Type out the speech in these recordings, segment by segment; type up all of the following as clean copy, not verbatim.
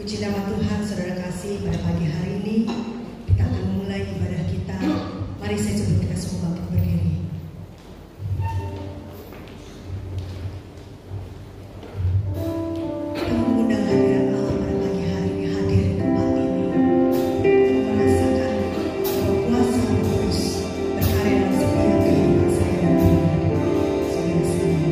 Puji nama Tuhan, saudara kasih, pada pagi hari ini kita akan memulai ibadah kita. Mari saya sebut kita semua bangkit berdiri. Kita mengundang hadirat Allah pada pagi hari ini, hadir di tempat ini. Kita merasakan bahwa kuasa Roh Kudus berkarya dalam setiap kehidupan saya dan saudara-saudara.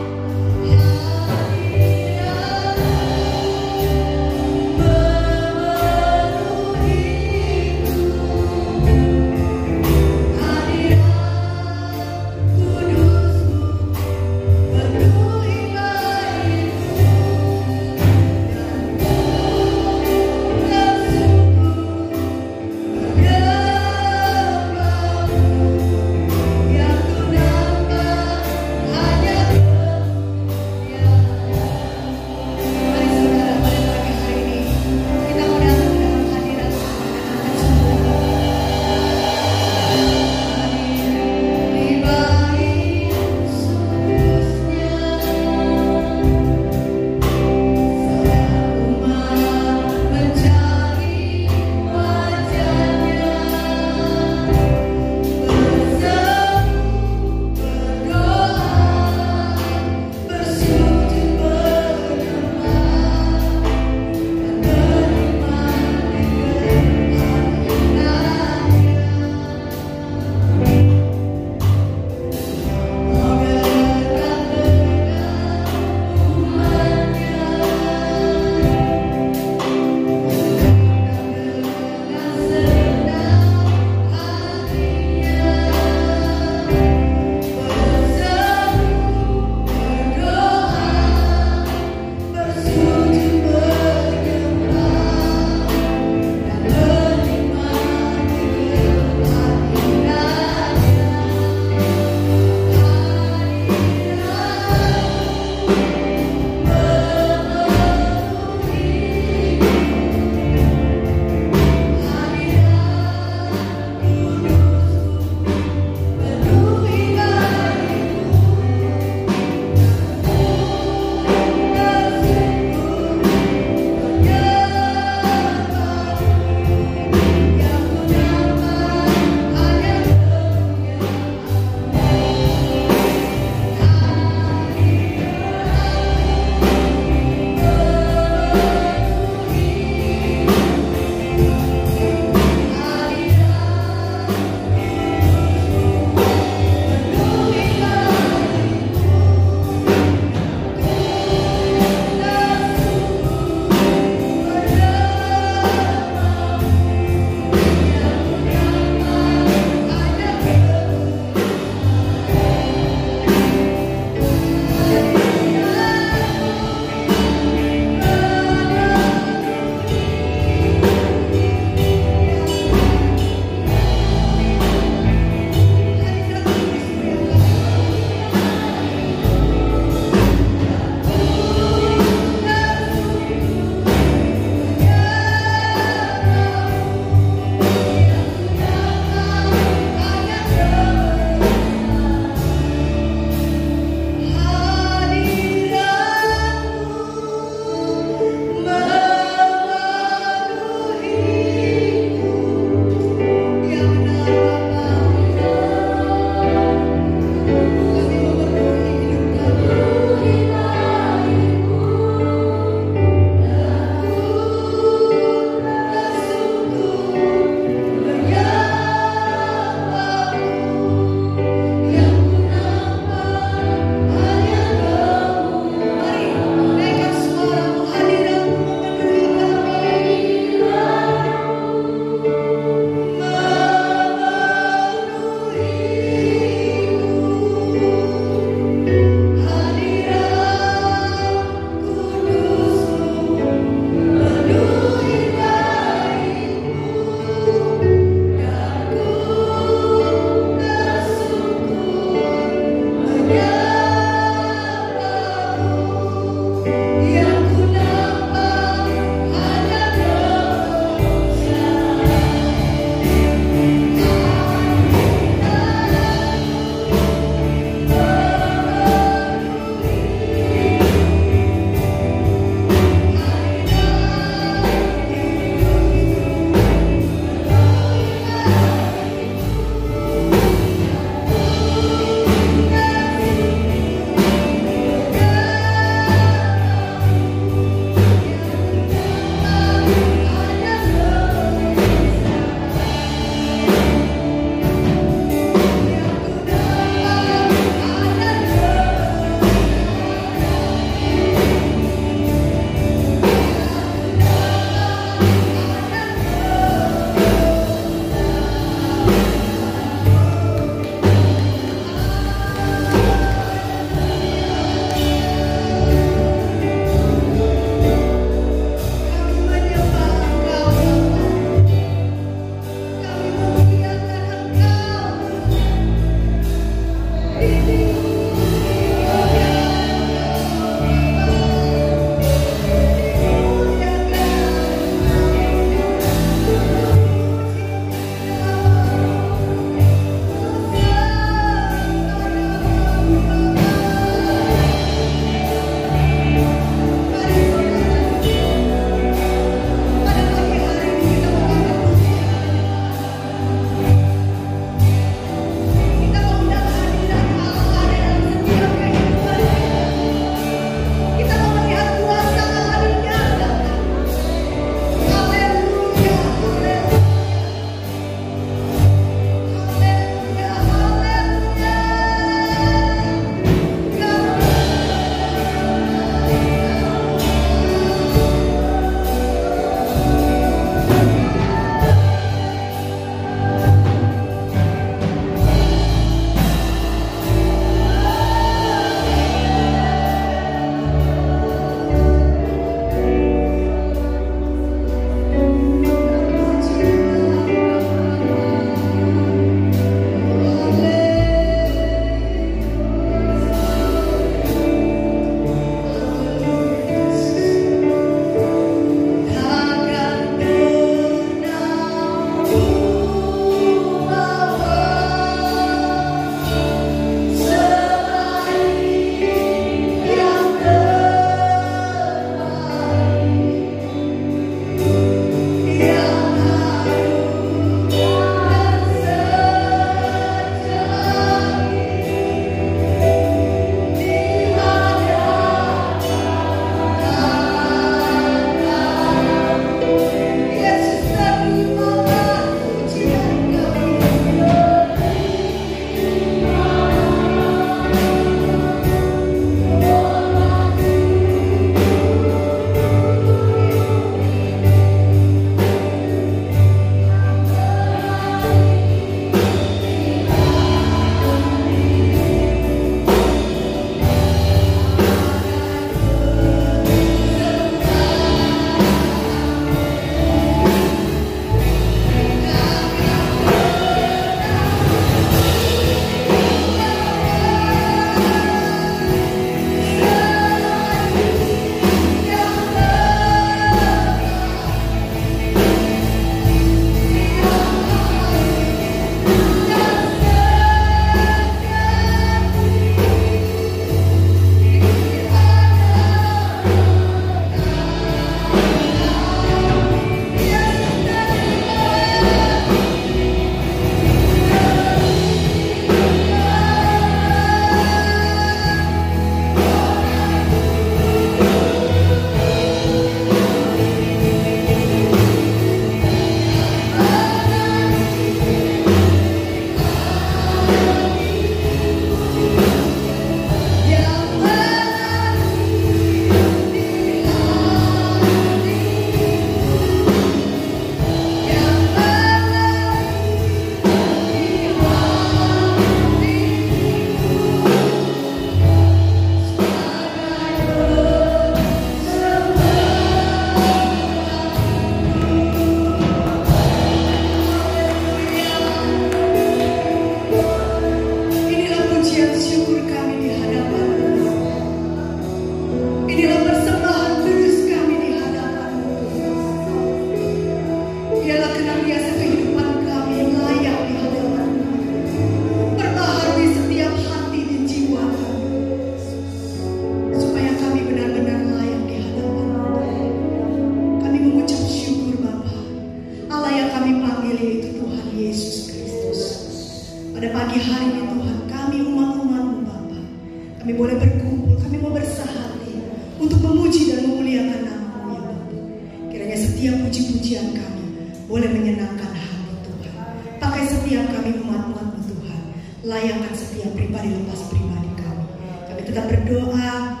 puji-pujian kami boleh menyenangkan hati Tuhan. Pakai setiap kami umat-umat-Mu Tuhan. Layakkan setiap pribadi lepas pribadi kami. Kami tetap berdoa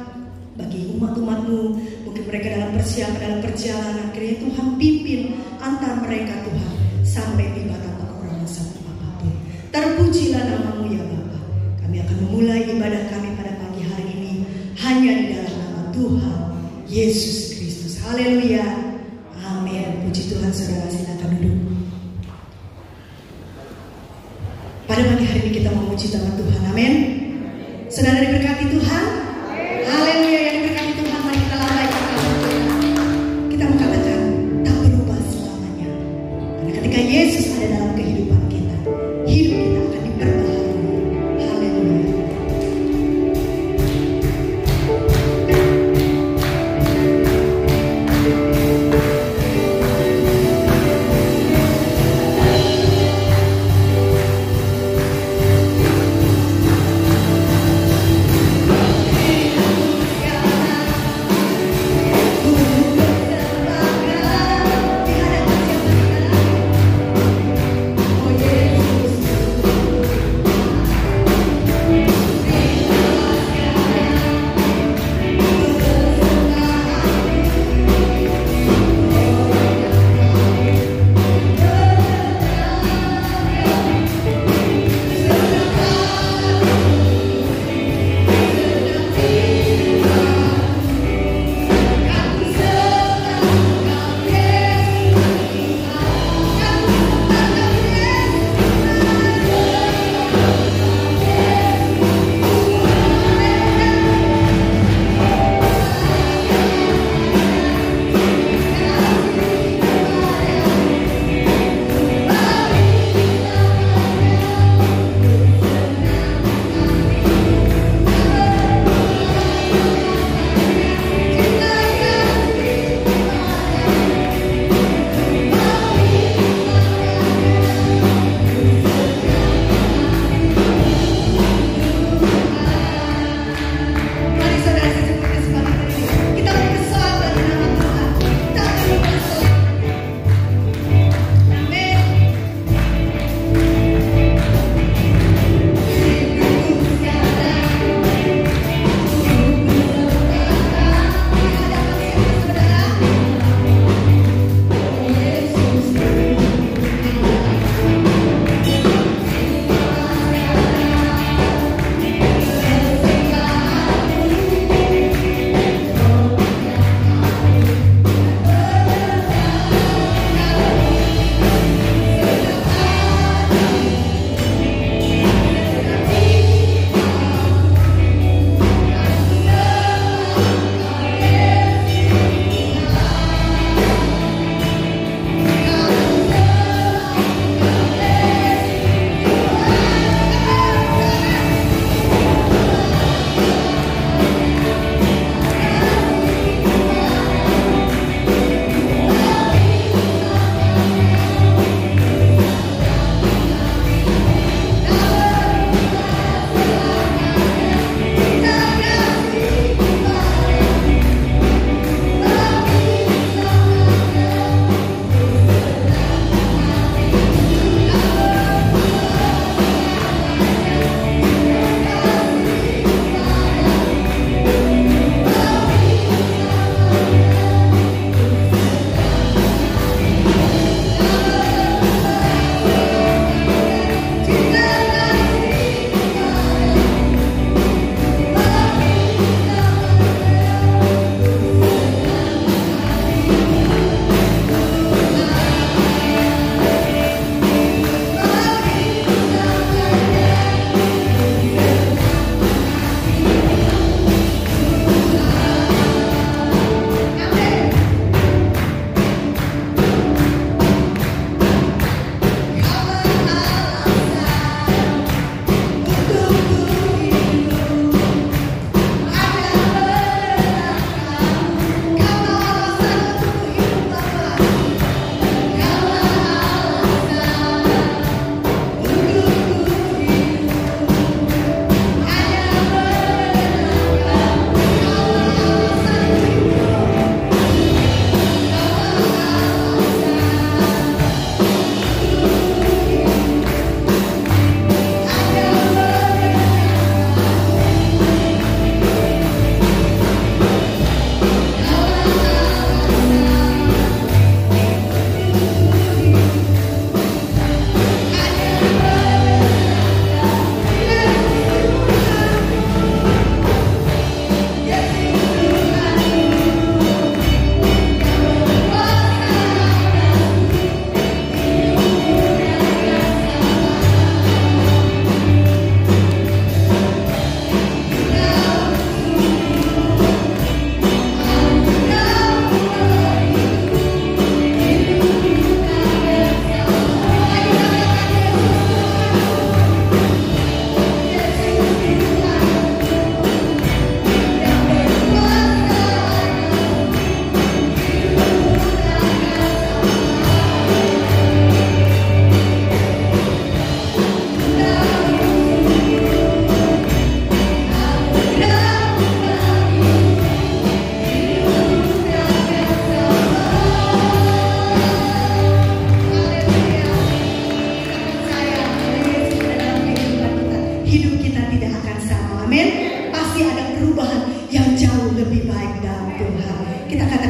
bagi umat-umat-Mu. Mungkin mereka dalam persiapan, dalam perjalanan. Kiranya Tuhan pimpin antar mereka Tuhan. Sampai tiba tanpa kekurangan satu apapun. Terpujilah nama-Mu ya Bapa. Kami akan memulai ibadah kami pada pagi hari ini. Hanya di dalam nama Tuhan Yesus Kristus. Haleluya. Amin. Puji Tuhan. Saudara silakan duduk. Pada pagi hari ini kita memuji nama Tuhan. Amin. Saudara diberkati Tuhan. Haleluya. Yang diberkati Tuhan, mari kita lambaikan kita mengatakan tak berubah selamanya. Karena ketika Yesus ada dalam kehidupan kita, hidup kita akan diperbaharui. Haleluya.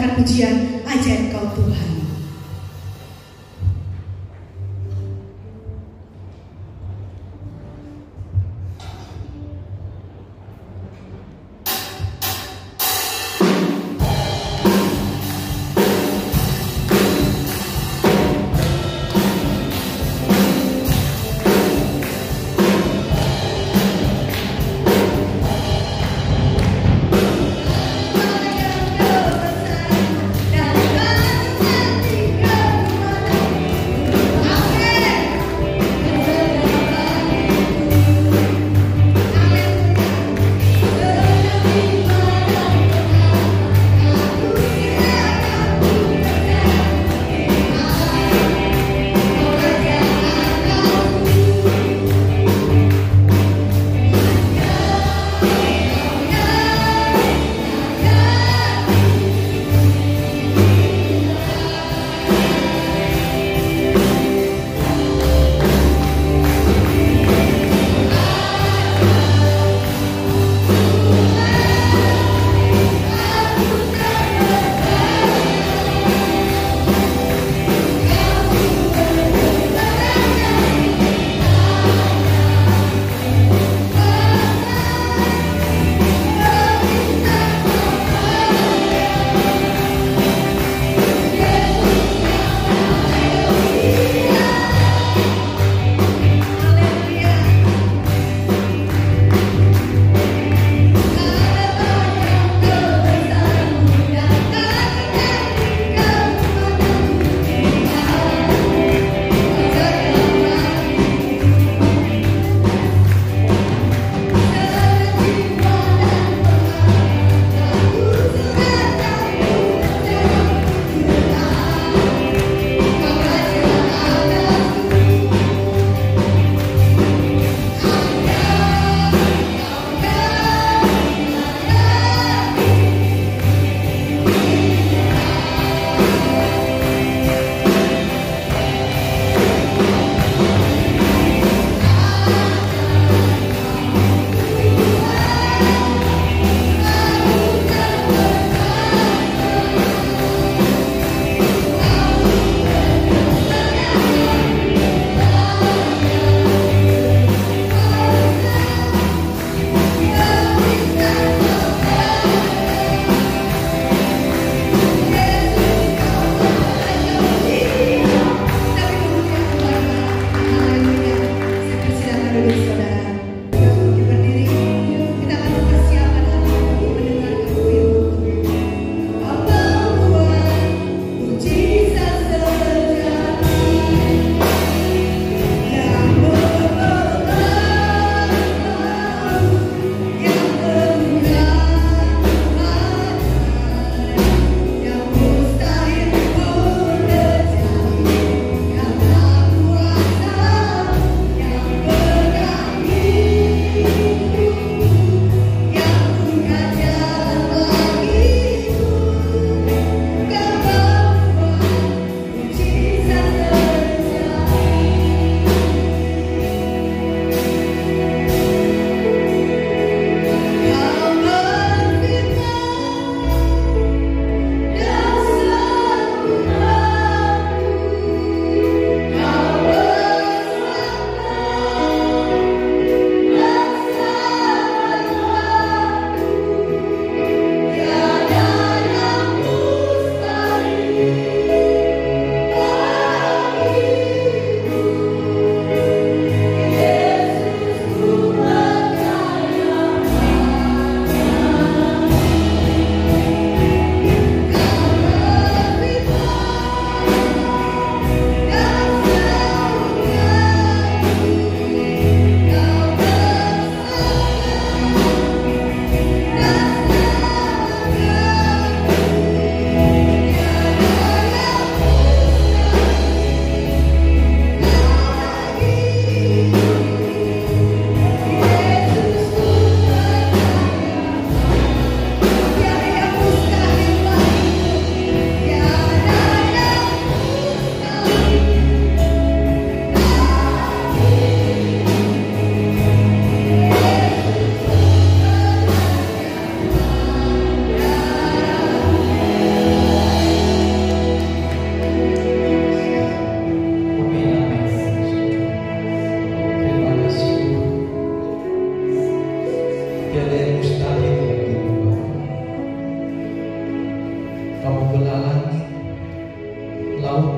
katakan pujian ajaib Kau Tuhan. Dari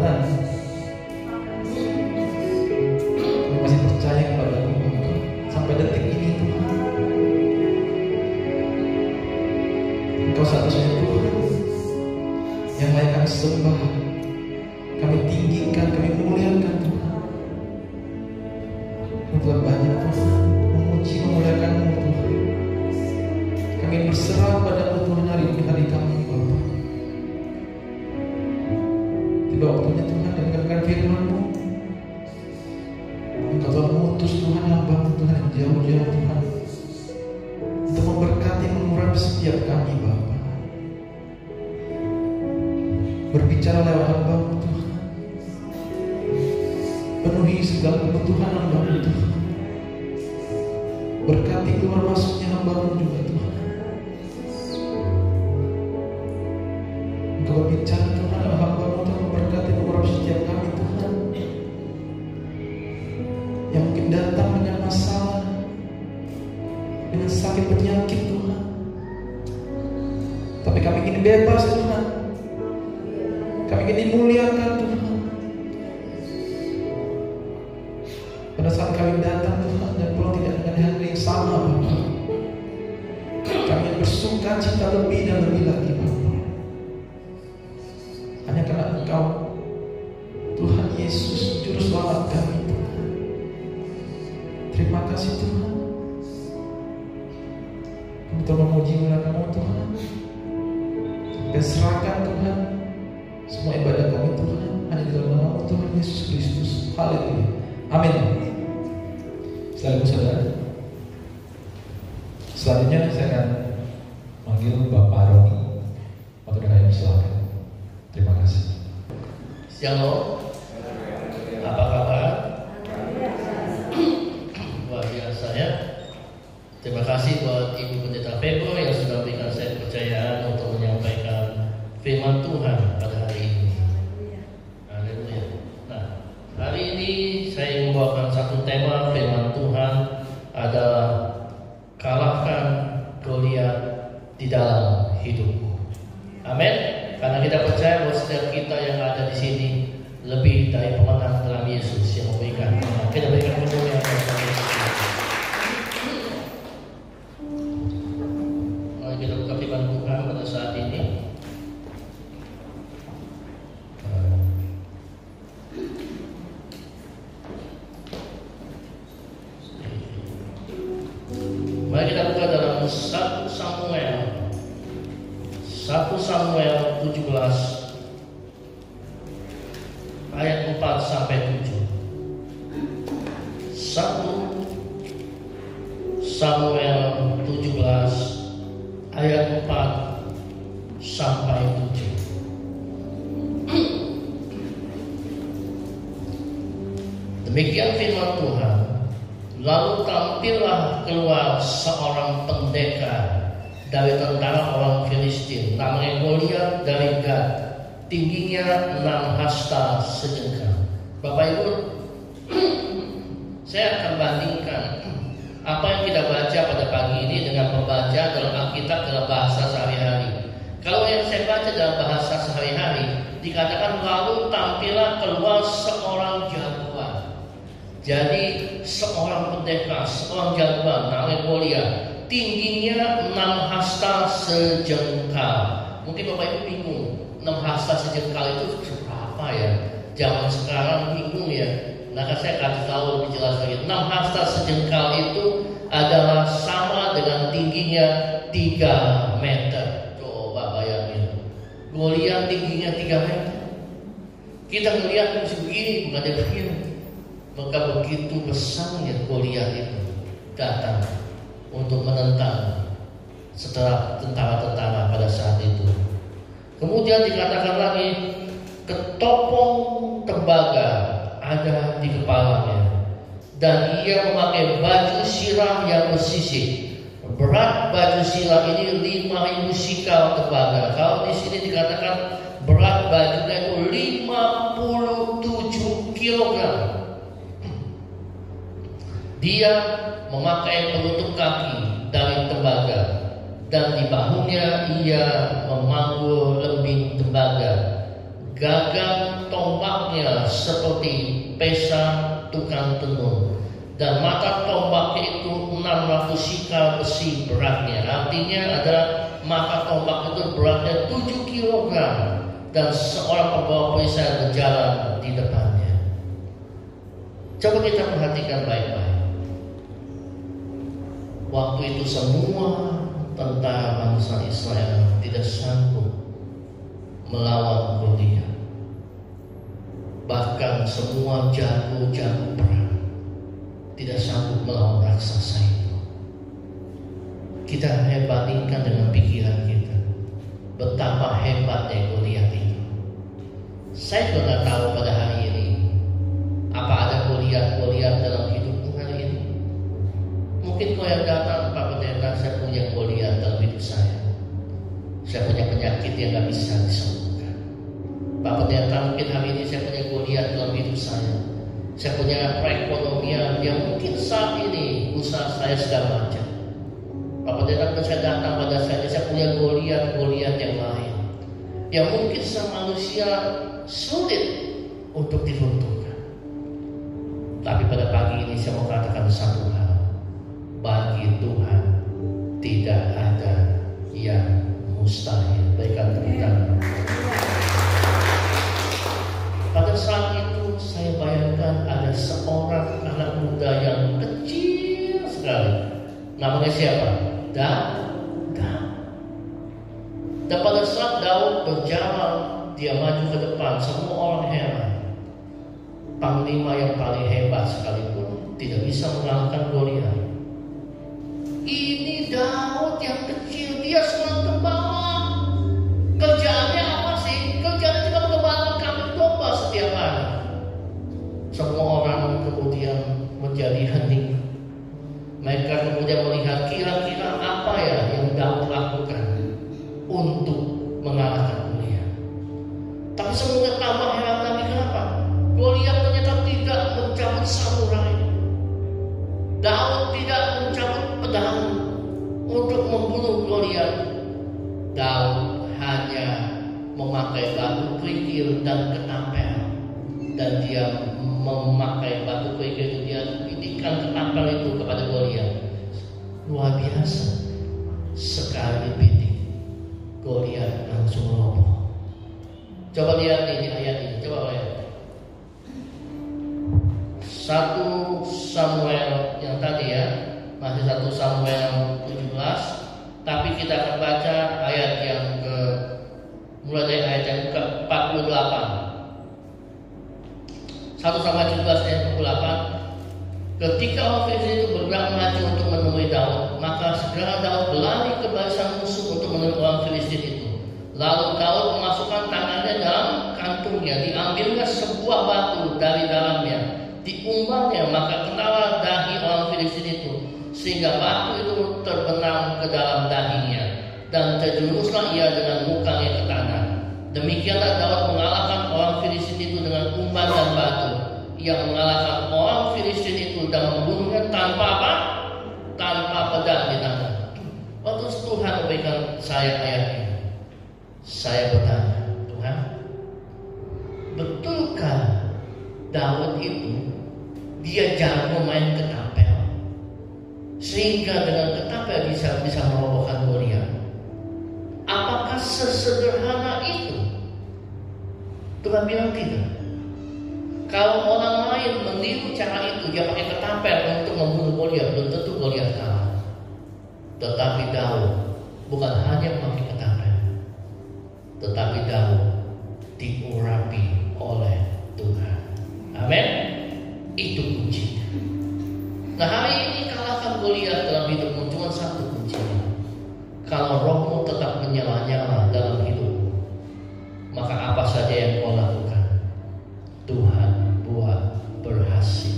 Tuhan. Kami masih percaya kepada-Mu Bapa sampai detik ini Tuhan. Engkau satu-satunya Tuhan yang layak kami sembah, kami tinggikan, kami muliakan Tuhan. Kami telah banyak Tuhan memuji, memuliakan-Mu Tuhan. Kami berserah pada-Mu Tuhan hari ini, hari kami Bapa. Tiba waktunya Tuhan dengarkan firman-Mu. Engkau telah mengutus Tuhan hamba-Mu Tuhan yang jauh-jauh Tuhan untuk memberkati, mengurapi setiap kami Bapa. Berbicara lewat hamba-Mu Tuhan, penuhi segala kebutuhan hamba-Mu Tuhan. Berkati keluar masuknya hamba-Mu juga Tuhan. Engkau berbicara Tuhan lewat hamba-Mu Tuhan, memberkati, mengurapi setiap kami Tuhan yang mungkin datang dengan masalah, dengan sakit penyakit Tuhan, tapi kami ingin bebas Tuhan. Kami ingin dimuliakan Tuhan. Pada saat kami datang Tuhan dan pulang tidak dengan hati yang sama Bapa, kami bersuka cita lebih dan lebih lagi Bapa. Hanya karena Engkau Tuhan Yesus Juru Selamat kami Tuhan. Terima kasih Tuhan. Kami telah memuji muliakan-Mu Tuhan. Dan serahkan Tuhan semua ibadah kami Tuhan hanya di dalam nama Tuhan Yesus Kristus. Haleluya. Amin. Saudara, selanjutnya saya akan manggil Bapak Roni. Waktu kami silakan. Terima kasih. Shalom. Apa kabar? Luar biasa ya. Terima kasih buat Ibu Pendeta Febo yang sudah memberikan saya kepercayaan untuk menyampaikan firman Tuhan pada hari ini. Haleluya. Nah, hari ini saya membawakan satu tema firman Tuhan adalah kalahkan Goliat di dalam hidupku. Amin. Karena kita percaya bahwa setiap kita yang ada di sini lebih dari pemenang dalam Yesus yang memberikan. Kita berikan kemuliaan kepada Yesus. Mari kita buka firman Tuhan pada saat ini. Mari kita buka dalam 1 Samuel 17 ayat 4 sampai 7. 1 Samuel 17 ayat 4 sampai 7. Demikian firman Tuhan. Lalu tampillah keluar seorang pendekar dari tentara orang Filistin, namanya Goliat dari Gad, tingginya 6 hasta sejengkal. Bapak Ibu, saya akan bandingkan apa yang kita baca pada pagi ini dengan membaca dalam Alkitab dalam bahasa sehari-hari. Kalau yang saya baca dalam bahasa sehari-hari dikatakan lalu tampillah keluar seorang jagoan. Jadi seorang pendekar, seorang jagoan namanya Goliat, tingginya 6 hasta sejengkal. Mungkin Bapak Ibu bingung, 6 hasta sejengkal itu berapa ya? Zaman sekarang bingung ya. Maka saya kasih tahu lebih jelas lagi. 6 hasta sejengkal itu adalah sama dengan tingginya 3 meter. Coba bayangin, Goliat tingginya 3 meter. Kita melihat musuh begini, bukan ada begini. Maka begitu besarnya Goliat itu datang untuk menentang setelah tentara-tentara pada saat itu. Kemudian dikatakan lagi, ketopong tembaga ada di kepalanya, dan ia memakai baju sirah yang bersisik. Berat baju sirah ini 5.000 sikal tembaga. Kalau di sini dikatakan berat bajunya itu 57 kilogram. Dia memakai penutup kaki dari tembaga, dan di bahunya ia memanggul lembing tembaga. gagang tombaknya seperti pesa tukang tenun, dan mata tombaknya itu 600 sikal besi beratnya. Artinya ada mata tombak itu beratnya 7 kg, dan seorang pembawa perisai berjalan di depannya. Coba kita perhatikan baik-baik. Waktu itu semua tentara bangsa Israel tidak sanggup melawan Goliat. Bahkan semua jago-jago perang tidak sanggup melawan raksasa itu. Kita bandingkan dengan pikiran kita, betapa hebatnya Goliat itu. Saya juga nggak tahu pada hari ini apa ada Goliat dalam hidupmu hari ini. Mungkin kau yang datang, Pak Pendeta, saya punya Goliat dalam hidup saya. Saya punya penyakit yang nggak bisa disembuhkan. Pak Pendeta, mungkin hari ini saya punya Goliat dalam hidup saya. Saya punya perekonomian yang mungkin saat ini usaha saya sedang macet. Pak Pendeta, saya datang pada saya punya Goliat yang lain, yang mungkin sama manusia sulit untuk diruntuhkan. Tapi pada pagi ini saya mau katakan satu hal. Bagi Tuhan tidak ada yang mustahil. Berikan tepuk tangan. Pada saat itu saya bayangkan ada seorang anak muda yang kecil sekali. Namanya siapa? Daud. Dan pada saat Daud berjalan, dia maju ke depan, semua orang heran. Panglima yang paling hebat sekalipun tidak bisa mengalahkan Goliat. Ini Daud yang kecil, dia senang gembala. Kerjaannya apa sih? Kerjaannya cuma gembala kambing domba setiap hari. Semua orang kemudian menjadi hening. Mereka kemudian melihat kira-kira apa ya yang Daud lakukan untuk mengalahkan Goliat. Tapi semua tambah heran lagi, kenapa? Goliat ternyata tidak mencabut samurai. Daud tidak mencabut pedang untuk membunuh Goliat. Daud hanya memakai batu kerikil dan ketapel, dan dia memakai batu kerikil itu, dia titikkan ketapel itu kepada Goliat. Luar biasa, sekali bidik Goliat langsung roboh. Coba lihat ini ayat ini, coba lihat. 1 Samuel yang tadi ya, masih 1 Samuel 17, tapi kita akan baca ayat yang mulai dari ayat yang ke-48. 1 Samuel 17 ayat 48. Ketika orang Filistin itu bergerak maju untuk menemui Daud, maka segera Daud berlari ke barisan musuh untuk menemui orang Filistin itu. Lalu Daud memasukkan tangannya dalam kantungnya, diambilnya sebuah batu dari dalamnya, diumbarnya, maka kenalah dahi orang Filistin itu, sehingga batu itu terbenam ke dalam dahinya, dan terjuruslah ia dengan mukanya ke tanah. Demikianlah Daud mengalahkan orang Filistin itu dengan umpan dan batu. Ia mengalahkan orang Filistin itu dan membunuhnya tanpa apa? Tanpa pedang di tangan. Waktu Tuhan memberikan saya ayat ini, saya bertanya, Tuhan, betulkah Daud itu dia jago main ketapel, sehingga dengan ketapel bisa merobohkan Goliat? Apakah sesederhana itu? Tuhan bilang tidak. Kalau orang lain meniru cara itu, dia pakai ketapel untuk membunuh Goliat, belum tentu Goliat kalah. Tetapi Daud bukan hanya pakai ketapel, tetapi Daud diurapi oleh Tuhan. Amin. Itu kuncinya. Nah, hari ini kalahkan Goliat dalam hidupmu cuma satu kuncinya. Kalau rohmu tetap menyala-nyala dalam hidupmu, maka apa saja yang kau lakukan, Tuhan buat berhasil.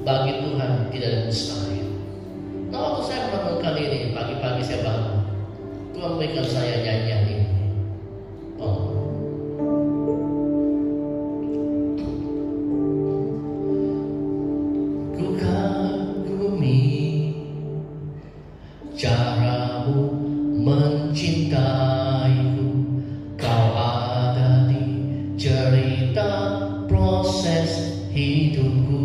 Bagi Tuhan tidak ada mustahil. Nah, waktu saya merenungkan ini, pagi-pagi saya bangun, Tuhan berikan saya nyanyian ini. Caramu mencintaiku, kau ada proses hidupku.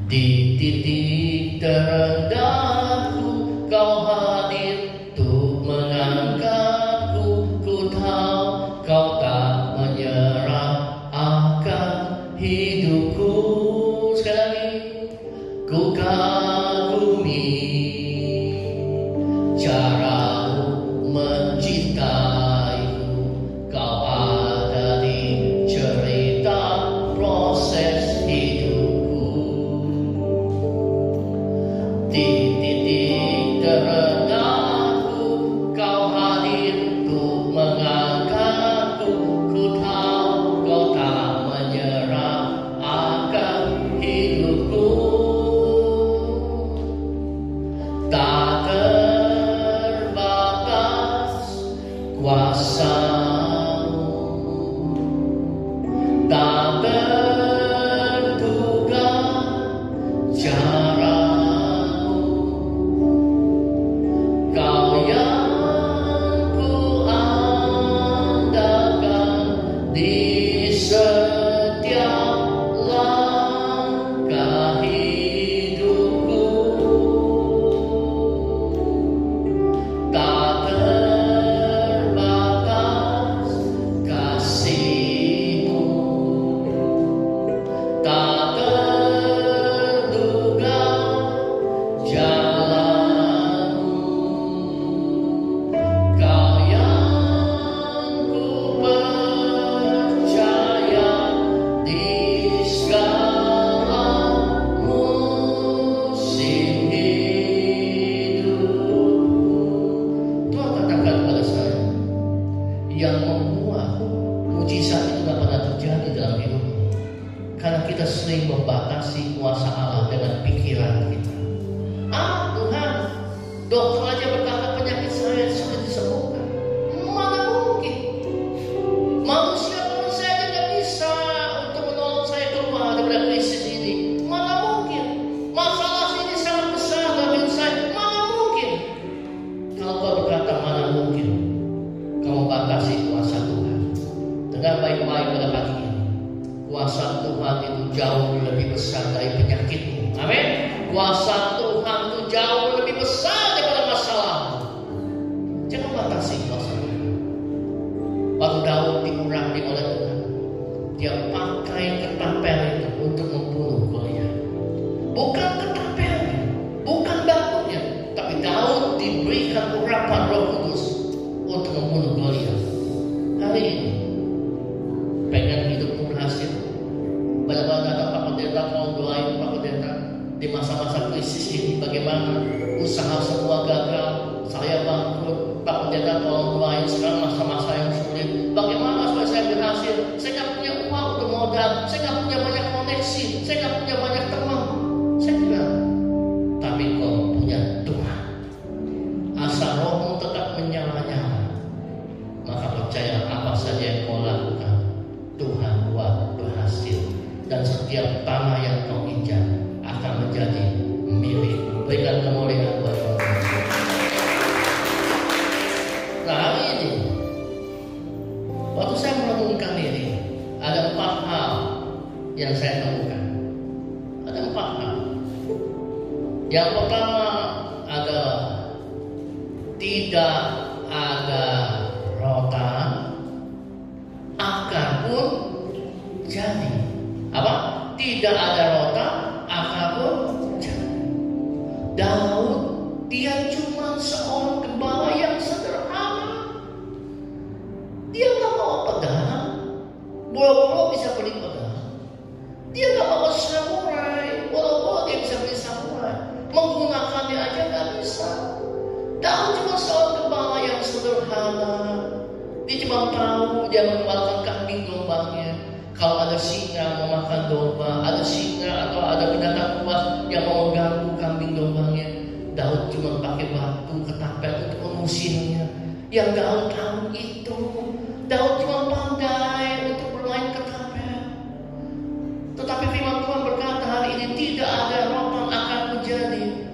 Di titik terendahku Kau hadir untuk mengangkatku. Ku tahu Kau tak menyerah akan hidupku. Sekali lagi, ku kagumi caramu mencintaiku. Kau ada di cerita proses hidupku. Di titik terendahku Kau hadir untuk mengangkatku. Ku tahu Kau tak menyerah akan hidupku. Tak terbatas kuasa-Mu, tak terduga cara-Mu. Kau yang ku andalkan di setiap langkah hidupku. Tak terbatas kasih-Mu, tak terduga jalan-Mu. Kau yang ku percaya di segala musim hidupku. Tuhan katakan pada saya, yang membuat mujizat itu tidak pernah terjadi dalam hidupmu karena kita sering membatasi kuasa Allah dengan pikiran kita. Tuhan, dokter aja berkata penyakit saya sudah disembuhkan. Mana mungkin? Manusia pun saya tidak bisa untuk menolong saya keluar dari krisis ini. Mana mungkin? Masalah ini sangat besar dalam hidup saya. Mana mungkin? Kalau kau berkata mana mungkin, kau membatasi kuasa Tuhan. Dengar baik-baik pada pagi ini. Kuasa Tuhan itu jauh lebih besar dari penyakitmu. Amin. Kuasa Tuhan itu jauh lebih besar daripada masalahmu. Jangan batasi kuasa Tuhan. Waktu Daud diurapi oleh Tuhan, dia pakai ketapel itu untuk membunuh Goliat. Bukan ketapelnya, bukan batunya, tapi Daud diberikan urapan Roh Kudus untuk membunuh Goliat. Hari ini pengen hidupmu berhasil. Banyak-banyak datang Pak Pendeta, mau doain Pak Pendeta di masa-masa krisis ini. Bagaimana usaha semua gagal, saya bangkrut. Pak Pendeta tolong doain, sekarang masa-masa yang sulit. Bagaimana supaya saya berhasil? Saya nggak punya uang untuk modal, saya nggak punya banyak koneksi, saya nggak punya banyak teman. Saya bilang, tapi kau punya Tuhan. Asal rohmu tetap menyala-nyala, maka percaya apa saja yang kau lakukan, Tuhan buat berhasil. Dan setiap tanah yang kau injak akan menjadi milik. Berikan kemuliaan buat Tuhan. Nah, hari ini waktu saya merenungkan ini, ada 4 hal yang saya temukan. Ada 4 hal. Yang pertama adalah tidak ada rotan, akar pun jadi. Apa? Tidak ada rotan, akar pun jadi. Daud, dia cuma seorang gembala yang sederhana. Dia nggak bawa pedang, boro-boro bisa beli pedang. Dia nggak bawa samurai, boro-boro dia bisa beli samurai. Menggunakannya aja nggak bisa. Daud cuma seorang gembala yang sederhana. Dia cuma tahu dia mengembalakan kambing dombanya. Kalau ada singa mau makan domba, ada singa atau ada binatang buas yang mau mengganggu kambing dombanya, Daud cuma pakai batu ketapel untuk mengusirnya. Yang Daud tahu itu, Daud cuma pandai untuk bermain ketapel. Tetapi firman Tuhan berkata hari ini tidak ada rotan akan menjadi.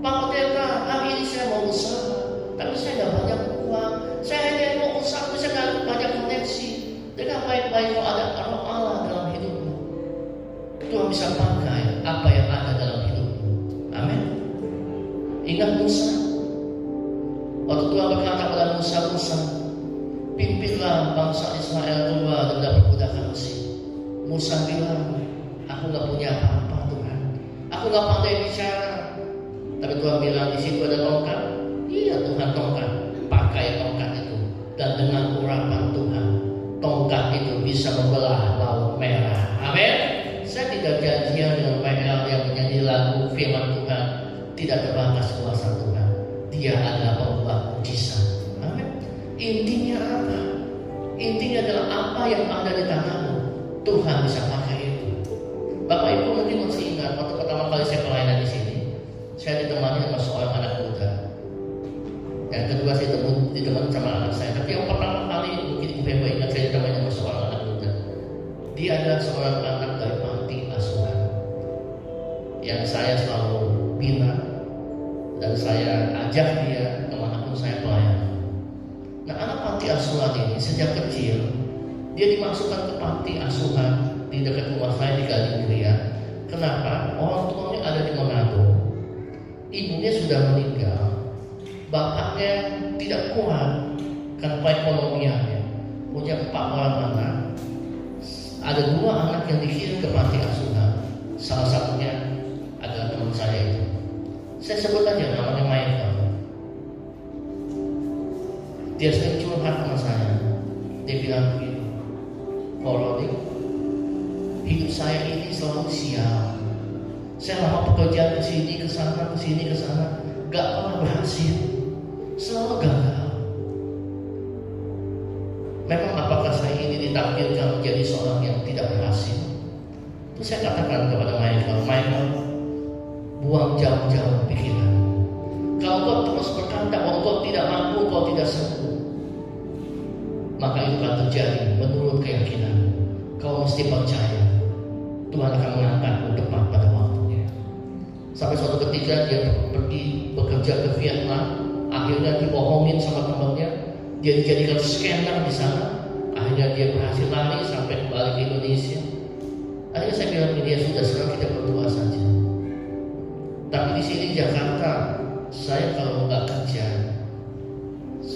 Pak Pendeta, hari ini saya mau usaha, tapi saya nggak banyak uang. Saya hanya mau usaha, saya nggak banyak koneksi. Dengan baik-baik kalau ada bisa pakai apa yang ada dalam hidupmu. Amin. Ingat Musa. Waktu Tuhan berkata kepada Musa, pimpinlah bangsa Israel keluar dari perbudakan Mesir. Musa bilang, aku gak punya apa-apa Tuhan. Aku gak pandai bicara. Tapi Tuhan bilang, di situ ada tongkat. Iya Tuhan, tongkat. Pakai tongkat itu. Dan dengan urapan Tuhan, tongkat itu bisa membelah laut merah. Amin. Saya tidak janjian dengan PL yang menyanyi lagu firman Tuhan. Tidak terbatas kuasa Tuhan. Dia adalah pembuat mujizat. Amin. Intinya apa? Intinya adalah apa yang ada di tanganmu, Tuhan bisa pakai itu. Bapak Ibu mungkin masih ingat waktu pertama kali saya pelayanan di sini, saya ditemani sama seorang anak muda. Yang kedua saya ditemani sama anak saya. Tapi yang pertama kali mungkin Ibu Bapak ingat, saya ditemani sama seorang anak muda. Dia adalah seorang anak dari panti asuhan yang saya selalu bina dan saya ajak dia kemanapun saya pelayanan. Nah, anak panti asuhan ini sejak kecil dia dimasukkan ke panti asuhan di dekat rumah saya di Galingria. Kenapa? Orang tuanya ada di Manado, ibunya sudah meninggal, bapaknya tidak kuat karena perekonomiannya, punya 4 orang anak. Ada 2 anak yang dikirim ke panti asuhan, salah satunya adalah teman saya itu. Saya sebut aja namanya Michael. Dia sering curhat sama saya. Dia bilang begini, Rodi, hidup saya ini selalu sial. Saya lama pekerjaan ke sini, ke sana, gak pernah berhasil, selalu gagal. Memang apakah saya ini ditakdirkan menjadi seorang yang tidak berhasil? Itu saya katakan kepada Michael, buang jauh-jauh pikiran. Kalau kau terus berkata bahwa kau tidak mampu, kau tidak sanggup, maka itu akan terjadi menurut keyakinan. Kau mesti percaya Tuhan akan mengangkatmu tepat pada waktunya. Sampai suatu ketika dia pergi bekerja ke Vietnam, akhirnya dibohongin sama temannya, dia dijadikan scanner di sana. Akhirnya dia berhasil lari sampai kembali ke Indonesia. Akhirnya saya bilang ke dia, sudah sekarang kita berdoa saja. Tapi di sini Jakarta, saya kalau nggak kerja,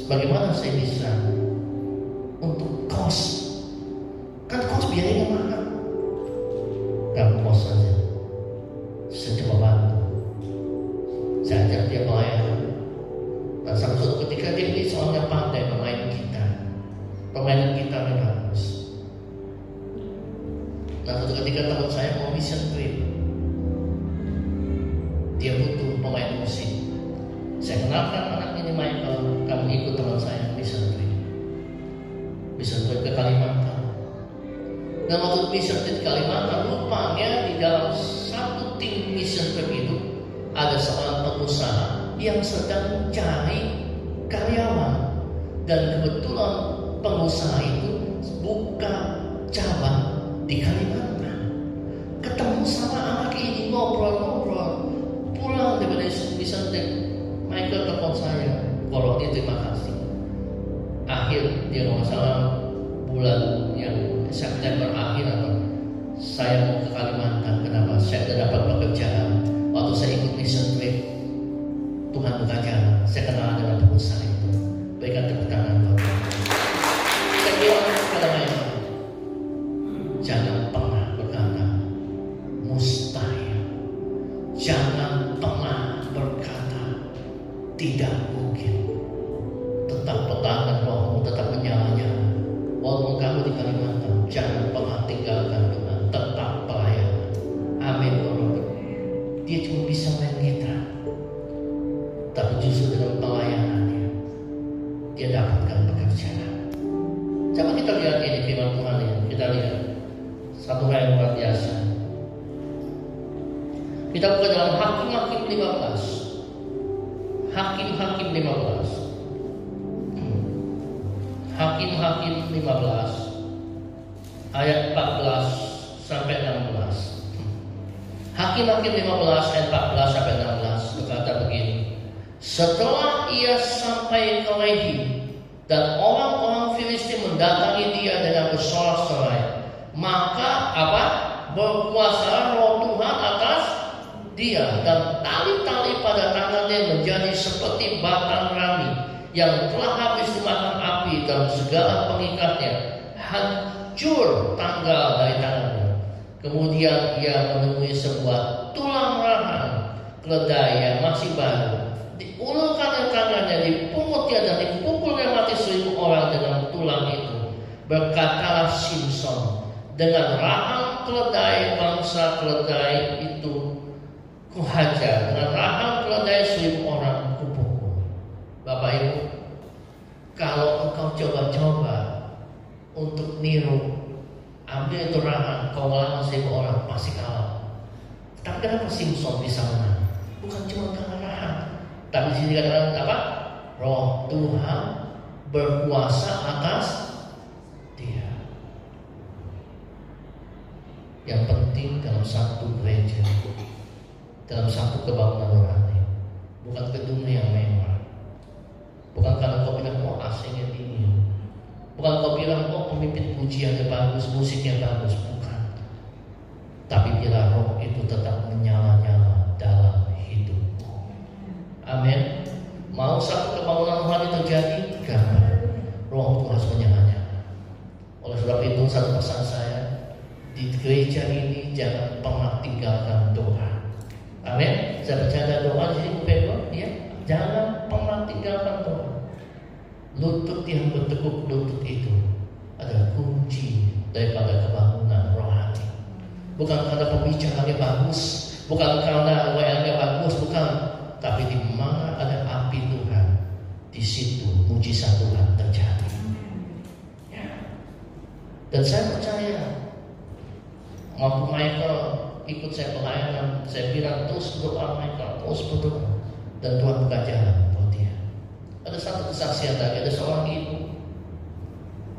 bagaimana saya bisa untuk kos? Kan kos biayanya mahal. Gak kos saja, saya coba bantu. Saya ajak dia pelayanan. Dan sampai suatu ketika dia ini soalnya pandai bermain gitar. Permainan gitarnya bagus. Dan suatu ketika teman saya mau mission trip, dia butuh pemain musik. Saya kenalkan anak ini Michael, kamu ikut teman saya mission trip. Mission trip ke Kalimantan. Dan waktu mission trip ke Kalimantan, rupanya di dalam satu tim mission trip itu ada seorang pengusaha yang sedang mencari karyawan. Dan kebetulan pengusaha itu buka cabang di Kalimantan. Ketemu sama anak ini, ngobrol-ngobrol. Pulang dari mission trip, Michael telepon saya, kalau dia terima kasih. Akhir dia kalau salah bulan yang September akhir atau saya mau ke Kalimantan. Kenapa? Saya sudah dapat pekerjaan. Waktu saya ikut mission trip, Tuhan buka jalan. Saya kenal dengan pengusaha itu. Berikan tepuk tangan buat Tuhan. Saya bilang kepada mereka, jangan pernah berkata mustahil. Jangan pernah berkata tidak mungkin. Tetap pertahankan rohmu, tetap menyala-nyala. Walaupun kamu di Kalimantan, jangan pernah tinggalkan Tuhan. Tetap pelayanan. Amin. Dia cuma bisa main gitar, tapi justru dengan pelayanannya dia dapatkan pekerjaan. Coba kita lihat ini firman Tuhan ya. Kita lihat satu hal yang luar biasa. Kita buka dalam Hakim-Hakim 15. Hakim-Hakim 15. Hakim-Hakim 15 ayat 14 sampai 16. Hakim-Hakim 15 ayat 14 sampai 16 berkata begini. Setelah ia sampai ke Lehi dan orang-orang Filistin mendatangi dia dengan bersorak-sorai, maka apa? berkuasa roh Tuhan atas dia, dan tali-tali pada tangannya menjadi seperti batang rami yang telah habis dimakan api, dan segala pengikatnya hancur tanggal dari tangannya. Kemudian ia menemui sebuah tulang rahang keledai yang masih baru, diulurkan tangannya, dipungutnya dan dipukulnya mati 1000 orang dengan tulang itu. Berkatalah Simson, dengan rahang keledai bangsa keledai itu kuhajar, dengan rahang keledai 1000 orang kupukul. Bapak Ibu, kalau engkau coba-coba untuk niru, ambil itu rahang, kau lawan 1000 orang, pasti kalah. Tapi kenapa Simson bisa menang? Bukan cuma karena rahang, tapi di sini katakan apa? Roh Tuhan berkuasa atas dia. Yang penting dalam satu gereja, dalam satu kebangunan rohani, bukan gedung yang mewah, bukan karena kau bilang oh AC-nya dingin, bukan kau bilang oh pemimpin pujiannya bagus, musiknya bagus, bukan. Tapi bila roh itu tetap menyala-nyala dalam hidupmu. Amin. Mau satu kebangunan rohani terjadi, karena roh itu harus menyala-nyala. Oleh sebab itu satu pesan saya, di gereja ini jangan pernah tinggalkan doa. Amin. Saya bercanda doa di sini, ya. Jangan pernah tinggalkan doa. Lutut yang bertekuk lutut itu adalah kunci daripada kebangunan rohani. Bukan karena pembicaranya bagus, bukan karena wayangnya bagus, bukan. Tapi di mana ada api Tuhan, di situ mujizat Tuhan terjadi. Ya. Dan saya percaya, waktu Michael ikut saya pelayanan, saya bilang terus berdoa Michael, terus berdoa, dan Tuhan buka jalan buat dia. Ada satu kesaksian lagi, ada seorang ibu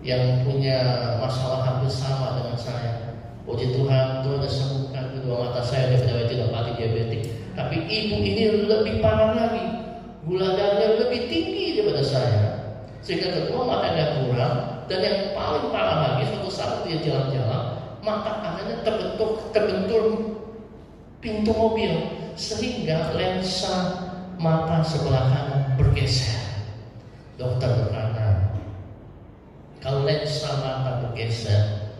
yang punya masalah hampir sama dengan saya. Puji Tuhan, Tuhan sudah sembuhkan kedua mata saya daripada retinopati diabetik. Tapi ibu ini lebih parah lagi, gula darahnya lebih tinggi daripada saya, sehingga kedua matanya kurang, dan yang paling parah lagi, suatu saat dia jalan-jalan, mata kanannya terbentur pintu mobil, sehingga lensa mata sebelah kanan bergeser. Dokter berkata, kalau lensa mata bergeser,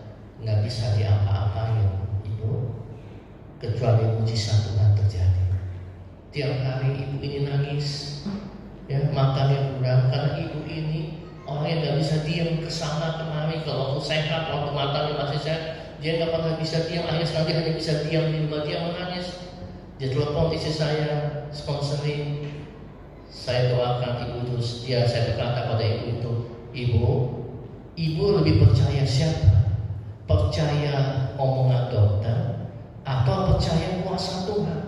nggak bisa diapa-apain ibu, kecuali mujizat Tuhan terjadi. Tiap hari ibu ini nangis, ya, matanya kurang, karena ibu ini orang yang nggak bisa diam kesana kemari. Kalau waktu sehat, waktu matanya masih sehat, dia nggak pernah bisa diam. Akhirnya sekarang dia hanya bisa diam di rumah, dia menangis. Dia telepon istri saya, sponsoring. Saya doakan ibu terus. Saya berkata pada ibu itu, ibu lebih percaya siapa? Percaya omongan dokter atau percaya kuasa Tuhan?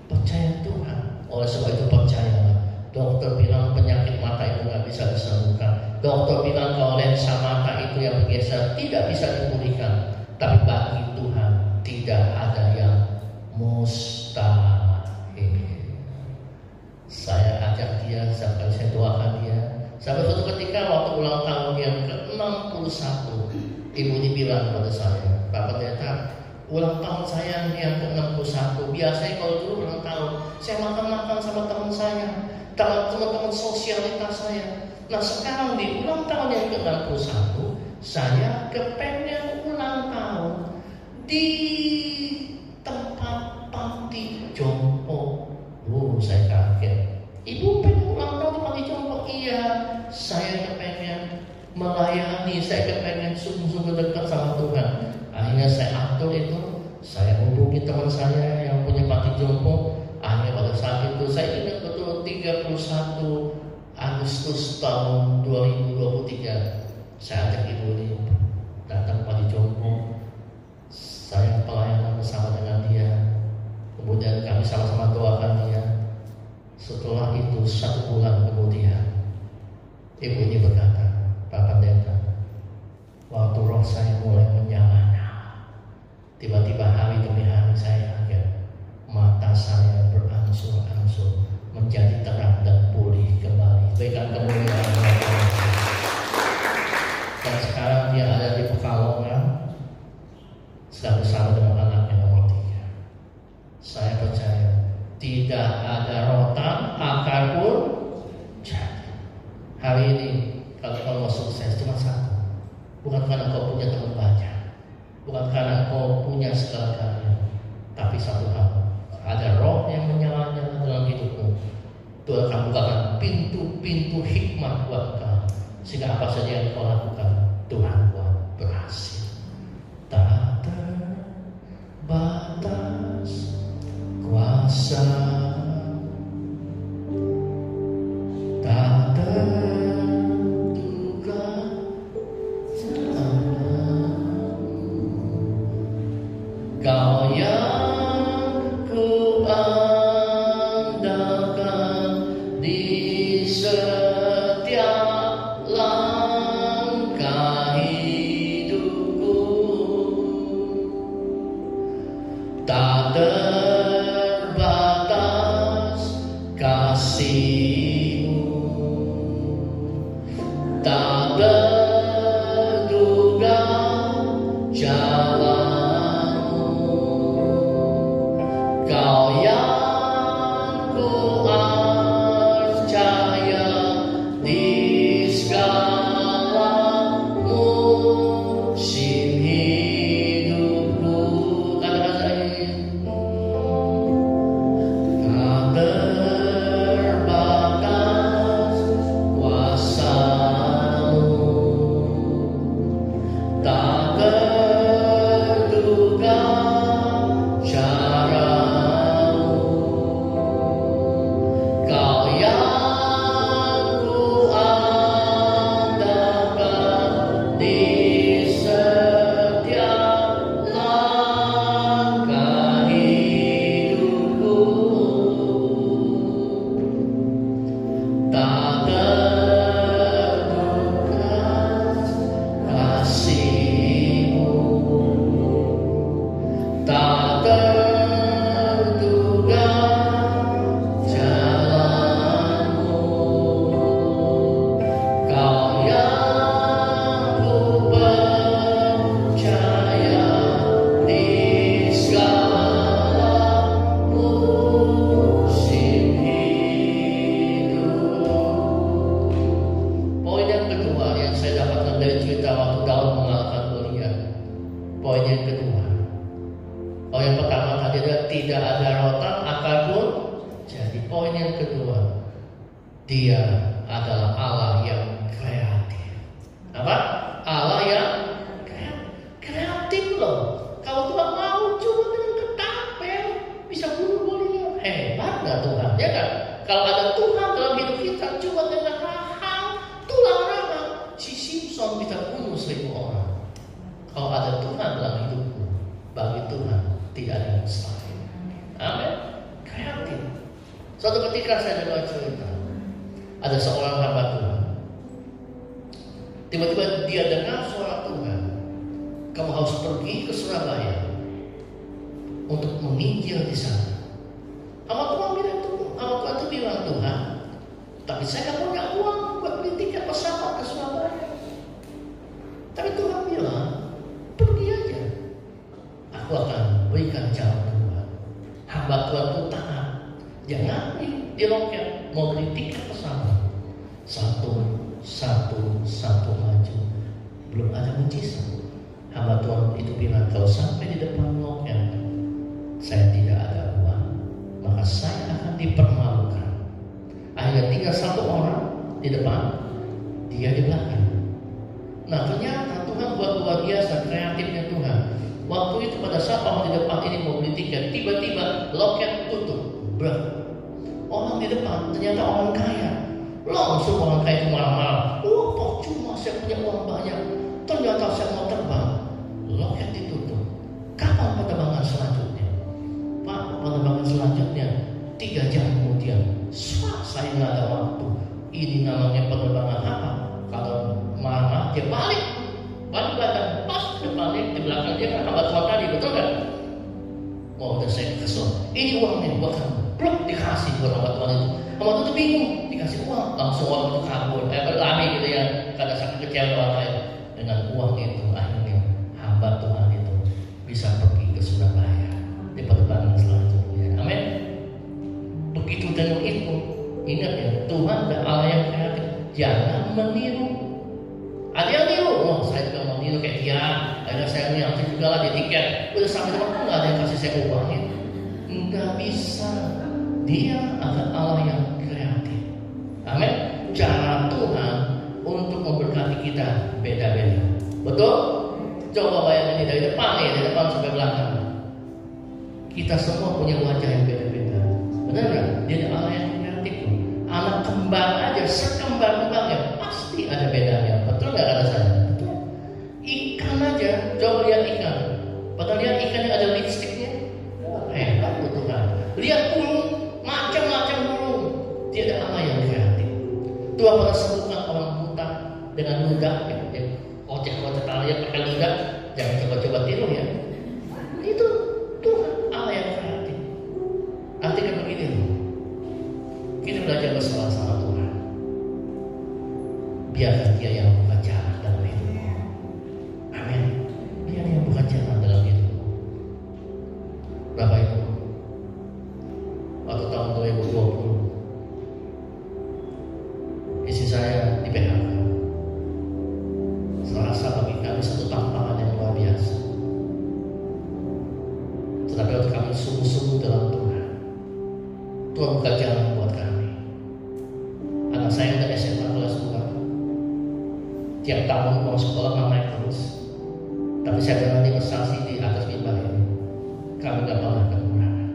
Percaya Tuhan. Oleh sebab itu percayalah. Dokter bilang penyakit mata itu nggak bisa disembuhkan. Dokter bilang kalau lensa mata itu yang bergeser tidak bisa dipulihkan. Tapi bagi Tuhan tidak ada yang mustahil. Saya ajak dia, sampai saya doakan dia. Sampai suatu ketika waktu ulang tahun yang ke-61, ibu ini bilang kepada saya, Pak Pendeta, ulang tahun saya yang ke-61. Biasanya kalau dulu ulang tahun, saya makan-makan sama teman saya, teman-teman sosialitas saya. Nah sekarang di ulang tahun yang ke-61, saya kepengen ulang tahun di tempat panti jompo. Saya kaget. Ibu pengen ulang tahun di panti jompo? Iya, saya kepengen melayani, saya kepengen sungguh-sungguh dekat sama Tuhan. Akhirnya saya atur itu, saya hubungi teman saya yang punya panti jompo. Akhirnya pada saat itu saya ingat betul 31 Agustus tahun 2023, saya ajak ibu ini datang panti jompo. Saya pelayanan bersama dengan dia. Kemudian kami sama-sama doakan dia. Setelah itu 1 bulan kemudian, ibu ini berkata, Pak Pendeta, waktu roh saya mulai menyala-nyala, tiba-tiba hari demi hari saya kaget, mata saya berangsur-angsur menjadi terang dan pulih kembali. Berikan kemuliaan kepada Tuhan. Dan sekarang dia ada di Pekalongan, sedang bersama dengan tidak ada rotan, akar pun jadi. Hari ini kalau kau mau sukses cuma satu, bukan karena kau punya teman banyak, bukan karena kau punya segala-galanya, tapi satu hal, ada roh yang menyala-nyala dalam hidupmu. Tuhan akan bukakan pintu-pintu hikmat buat kau, sehingga apa saja yang kau lakukan Tuhan buat berhasil. Tak terbatas kuasa, tak terduga Kau yang ku andalkan di setiap langkah hidupku, tak terbatas kasih-Mu, tak terduga jalan. Kau yang ku percaya di segala musim hidupku. Kata-kata ini, tak terbatas kuasa-Mu, tak terduga cara. Kau yang ku andalkan di setiap langkah hidupku, tak terduga kasih-Mu, tak terduga jalan-Mu. Kau yang ku percaya di segala musim hidup. Poin yang kedua yang saya dapatkan dari cerita waktu Daud mengalahkan Goliat. Poin yang kedua. Oh, yang pertama tadi adalah tidak ada rotan, akar pun jadi. Poin yang kedua, Dia adalah Allah yang kreatif. Apa? Allah yang kreatif loh. Kalau Tuhan mau cuma dengan ketapel bisa bunuh Goliat, hebat nggak Tuhan? Ya kan? Kalau ada Tuhan dalam hidup kita, cuma dengan hal tulang rahang, si Simpson bisa bunuh 1000 orang. Kalau ada Tuhan dalam hidupku, bagi Tuhan tidak ada yang mustahil. Amin. Kreatif. Suatu ketika saya dengar cerita, ada seorang hamba Tuhan. Tiba-tiba dia dengar suara Tuhan, kamu harus pergi ke Surabaya untuk menginjil di sana. Hamba Tuhan itu bilang, Tuhan, tapi saya nggak punya uang buat beli tiket pesawat ke Surabaya. Tapi Tuhan bilang, pergi aja. Aku akan berikan jalan keluar. Hamba Tuhan itu taat. Jangan di loket mau beli tiket pesawat. Satu maju. Belum ada mujizat. Hamba Tuhan itu bilang, kalau sampai di depan loket saya tidak ada uang, maka saya akan dipermalukan. Akhirnya tinggal satu orang di depan, dia di belakang. Nah, ternyata Tuhan buat luar biasa kreatifnya Tuhan. Waktu itu pada saat orang di depan ini mau beli tiket, tiba-tiba loket tutup. Orang di depan ternyata orang kaya. Langsung orang kaya itu marah-marah. Oh, cuma saya punya uang banyak. Ternyata saya mau terbang. Loket ditutup. Kapan penerbangan selanjutnya? Pak, penerbangan selanjutnya 3 jam kemudian. Saya nggak ada waktu. Ini namanya penerbangan apa? Kalau marah dia balik badan pas ke depannya, di belakang dia kan hamba Tuhan tadi, betul kan? Oh, udah saya kesel. Ini uangnya buat kamu. Belum dikasih buat hamba Tuhan itu. Hamba Tuhan itu bingung, dikasih uang, langsung orang itu kabur, berlari gitu ya, karena sakit kecewa dengan uang itu. Akhirnya hamba Tuhan itu bisa pergi ke Surabaya di penerbangan selanjutnya. Amin. jangan meniru. Ada yang niru, oh saya juga mau niru kayak dia, akhirnya saya niat juga lah di tiket, udah sampai tempat nggak ada yang kasih saya uangnya. Nggak bisa. Dia adalah Allah yang kreatif. Amin. Cara Tuhan untuk memberkati kita beda-beda. Betul? Coba bayangin dari depan nih, dari depan sampai belakang. Kita semua punya wajah yang beda-beda. Benar nggak? Dia adalah Allah yang kreatif. Anak kembar aja, sekembar-kembarnya pasti ada bedanya. Betul nggak kata saya? Betul. Ikan aja, coba lihat ikan. Padahal lihat ikannya ada lipstiknya. Hebat Tuhan. Lihat burung, macam-macam burung. Dia ada Allah yang kreatif. Tuhan pernah sembuhkan orang buta dengan ludah. Ojek-ojek lihat pakai ludah. Jangan coba-coba tiru ya. Itu Tuhan Allah yang kreatif. Artinya begini loh. Kita belajar bersama sama Tuhan. Biarkan Dia yang buka jalan dalam hidup. Amin. Dia yang buka jalan dalam hidup. Bapak Ibu, waktu tahun 2020, istri saya di PHK. Serasa bagi kami satu tantangan yang luar biasa. Tetapi waktu kami sungguh-sungguh dalam Tuhan, Tuhan buka jalan buat kami. Anak saya udah SMA kelas 2. Tiap tahun mau sekolah naik terus. Tapi saya berani bersaksi di atas mimbar ini, kami gak pernah kekurangan.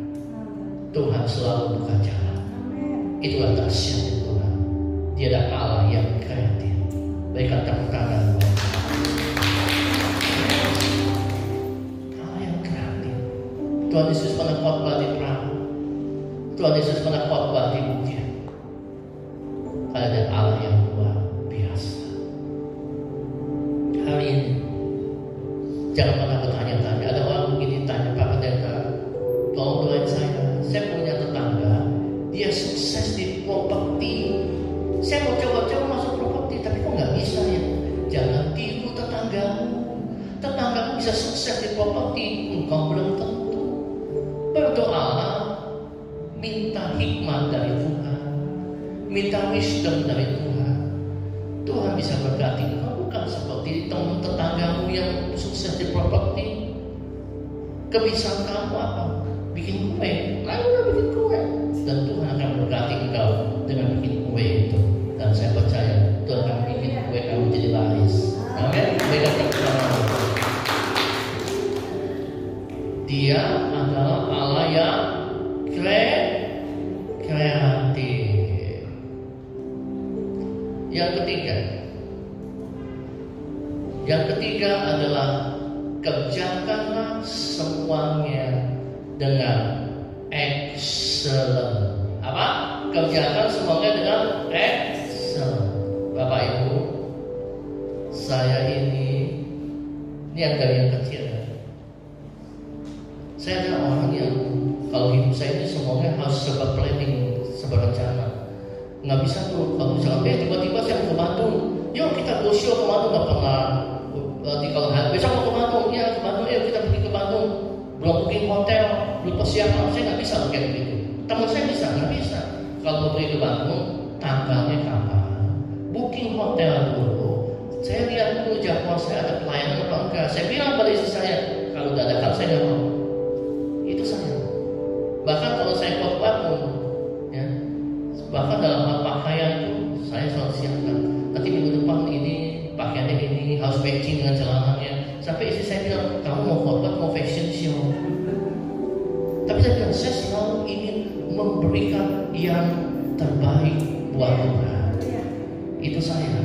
Tuhan selalu buka jalan. Itulah dahsyatnya Tuhan. Dia adalah Allah yang kreatif. Berikan tepuk tangan. Allah yang kreatif. Tuhan Yesus pernah khotbah di perahu. Tuhan Yesus pernah khotbah di bukit. Ada Allah yang luar biasa. Hari ini jangan pernah bertanya-tanya. Ada orang begini tanya, Pak Pendeta, tolong doain saya punya tetangga, dia sukses di properti. Saya mau coba-coba masuk properti, tapi kok nggak bisa ya? Jangan tiru tetanggamu. Tetanggamu bisa sukses di properti, engkau belum tentu. Berdoalah, minta hikmat dari Tuhan, minta wisdom dari Tuhan. Tuhan bisa berkati engkau, bukan seperti teman tetanggamu yang sukses di properti. Kebiasaan kamu apa? Bikin kue, lalu bikin kue, dan Tuhan akan berkati engkau dengan bikin kue itu. Dan saya percaya Tuhan akan bikin kue kamu jadi laris. Amin. Dia adalah Allah yang kreatif. Yang ketiga adalah kerjakanlah semuanya dengan excellent. Apa? Kerjakan semuanya dengan excellent. Bapak Ibu, saya ini yang dari yang kecil. Saya adalah orang yang kalau hidup saya ini semuanya harus serba planning, serba rencana. Nggak bisa tuh kalau misalnya tiba-tiba saya mau ke Bandung, yuk kita go show ke Bandung, nggak pernah. Berarti kalau besok mau ke Bandung, ya ke Bandung, yuk kita pergi ke Bandung. Belum booking hotel, belum persiapan, saya nggak bisa kayak begitu. Teman saya bisa, nggak bisa. Kalau mau pergi ke Bandung, tanggalnya kapan? Booking hotel dulu. Saya lihat dulu jadwal saya ada pelayanan apa enggak. Saya bilang pada istri saya, kalau dadakan saya nggak mau. Itu saya. Bahkan kalau saya khotbah pun, ya, bahkan dalam hal pakaian pun saya selalu siapkan. Nanti minggu depan ini pakaiannya ini harus matching dengan celananya. Sampai istri saya bilang, kamu mau khotbah mau fashion show? Tapi saya bilang, saya selalu ingin memberikan yang terbaik buat Tuhan. Itu saya.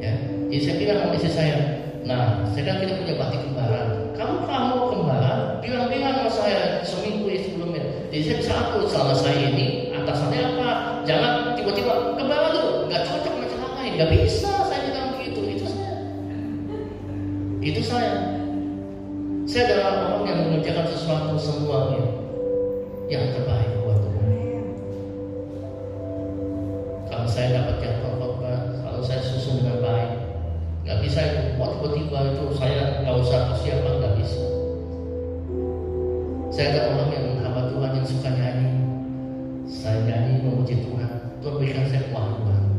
Ya, jadi saya bilang sama istri saya, nah, sekarang kita punya batik kembaran. Kamu kembaran, bilang-bilang sama saya seminggu sebelumnya. Jadi saya bisa atur selama saya ini atasannya apa. Jangan tiba-tiba kembaran tuh nggak cocok sama celana lain, nggak bisa. Saya bilang begitu. Itu saya. Saya adalah orang yang mengerjakan sesuatu semuanya yang terbaik buat Tuhan. Kalau saya dapat jadwal khotbah, kalau saya susun dengan baik. Nggak bisa itu, tiba-tiba itu saya nggak usah persiapan, nggak bisa. Saya ada orang yang hamba Tuhan yang suka nyanyi. Saya nyanyi memuji Tuhan. Tuhan berikan saya kemampuan.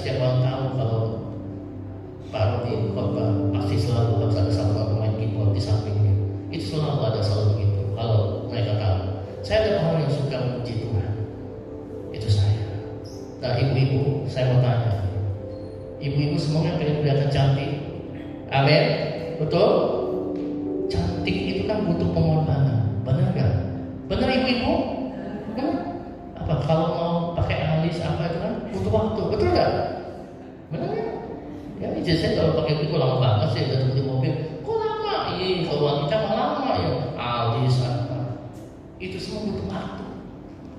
setiap orang tahu kalau Pak Rodi khotbah pasti selalu harus ada satu orang main keyboard di sampingnya. Itu selalu ada, selalu begitu. Kalau mereka tahu, saya ada orang yang suka memuji Tuhan. Itu saya. Nah, ibu-ibu, saya mau tanya. Ibu-ibu semuanya pengen kelihatan cantik. Amin. Betul? Cantik itu kan butuh pengorbanan. Benar nggak? Benar ibu-ibu? Benar? Apa kalau mau pakai alis apa itu kan butuh waktu. Betul nggak? Benar nggak? Ya, jadi saya kalau pakai itu lama banget sih, udah tunggu di mobil. Kok lama? Iya, kalau wanita mah lama ya. Alis apa? Itu semua butuh waktu.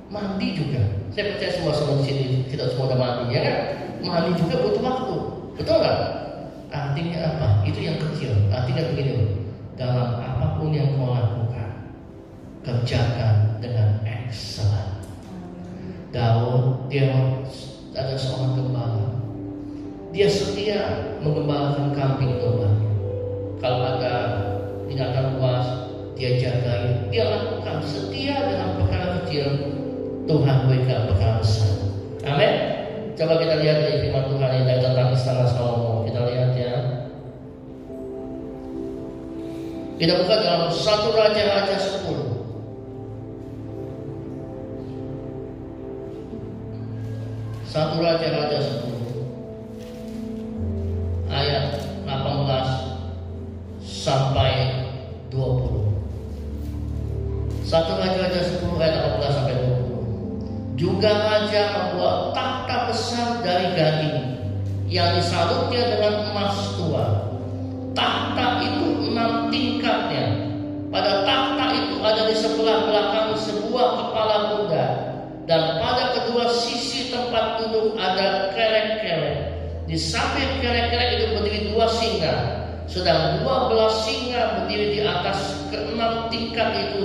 Mandi juga. Saya percaya semua di sini kita semua udah mandi, ya kan? Mandi juga butuh waktu. Betul nggak? Artinya apa? Itu yang kecil. Artinya begini, dalam apapun yang kau lakukan, kerjakan dengan excellent. Daud, dia ada seorang gembala. Dia setia mengembalakan kambing dombanya. Kalau ada binatang buas, dia jagain. Dia lakukan setia dengan perkara kecil. Tuhan berikan perkara besar. Amin. Coba kita lihat dari firman Tuhan yang tentang istana Salomo. Kita lihat ya. Kita buka dalam 1 Raja-Raja 10. 1 Raja-Raja 10 ayat 18 sampai 20. 1 Raja-Raja 10 ayat 18 sampai 20. Juga raja membuat takhta besar dari gading yang disalutnya dengan emas tua. Takhta itu 6 tingkatnya. Pada takhta itu ada di sebelah belakang sebuah kepala kuda, dan pada kedua sisi tempat duduk ada kerek-kerek. Di samping kerek-kerek itu berdiri 2 singa, sedang 12 singa berdiri di atas ke-6 tingkat itu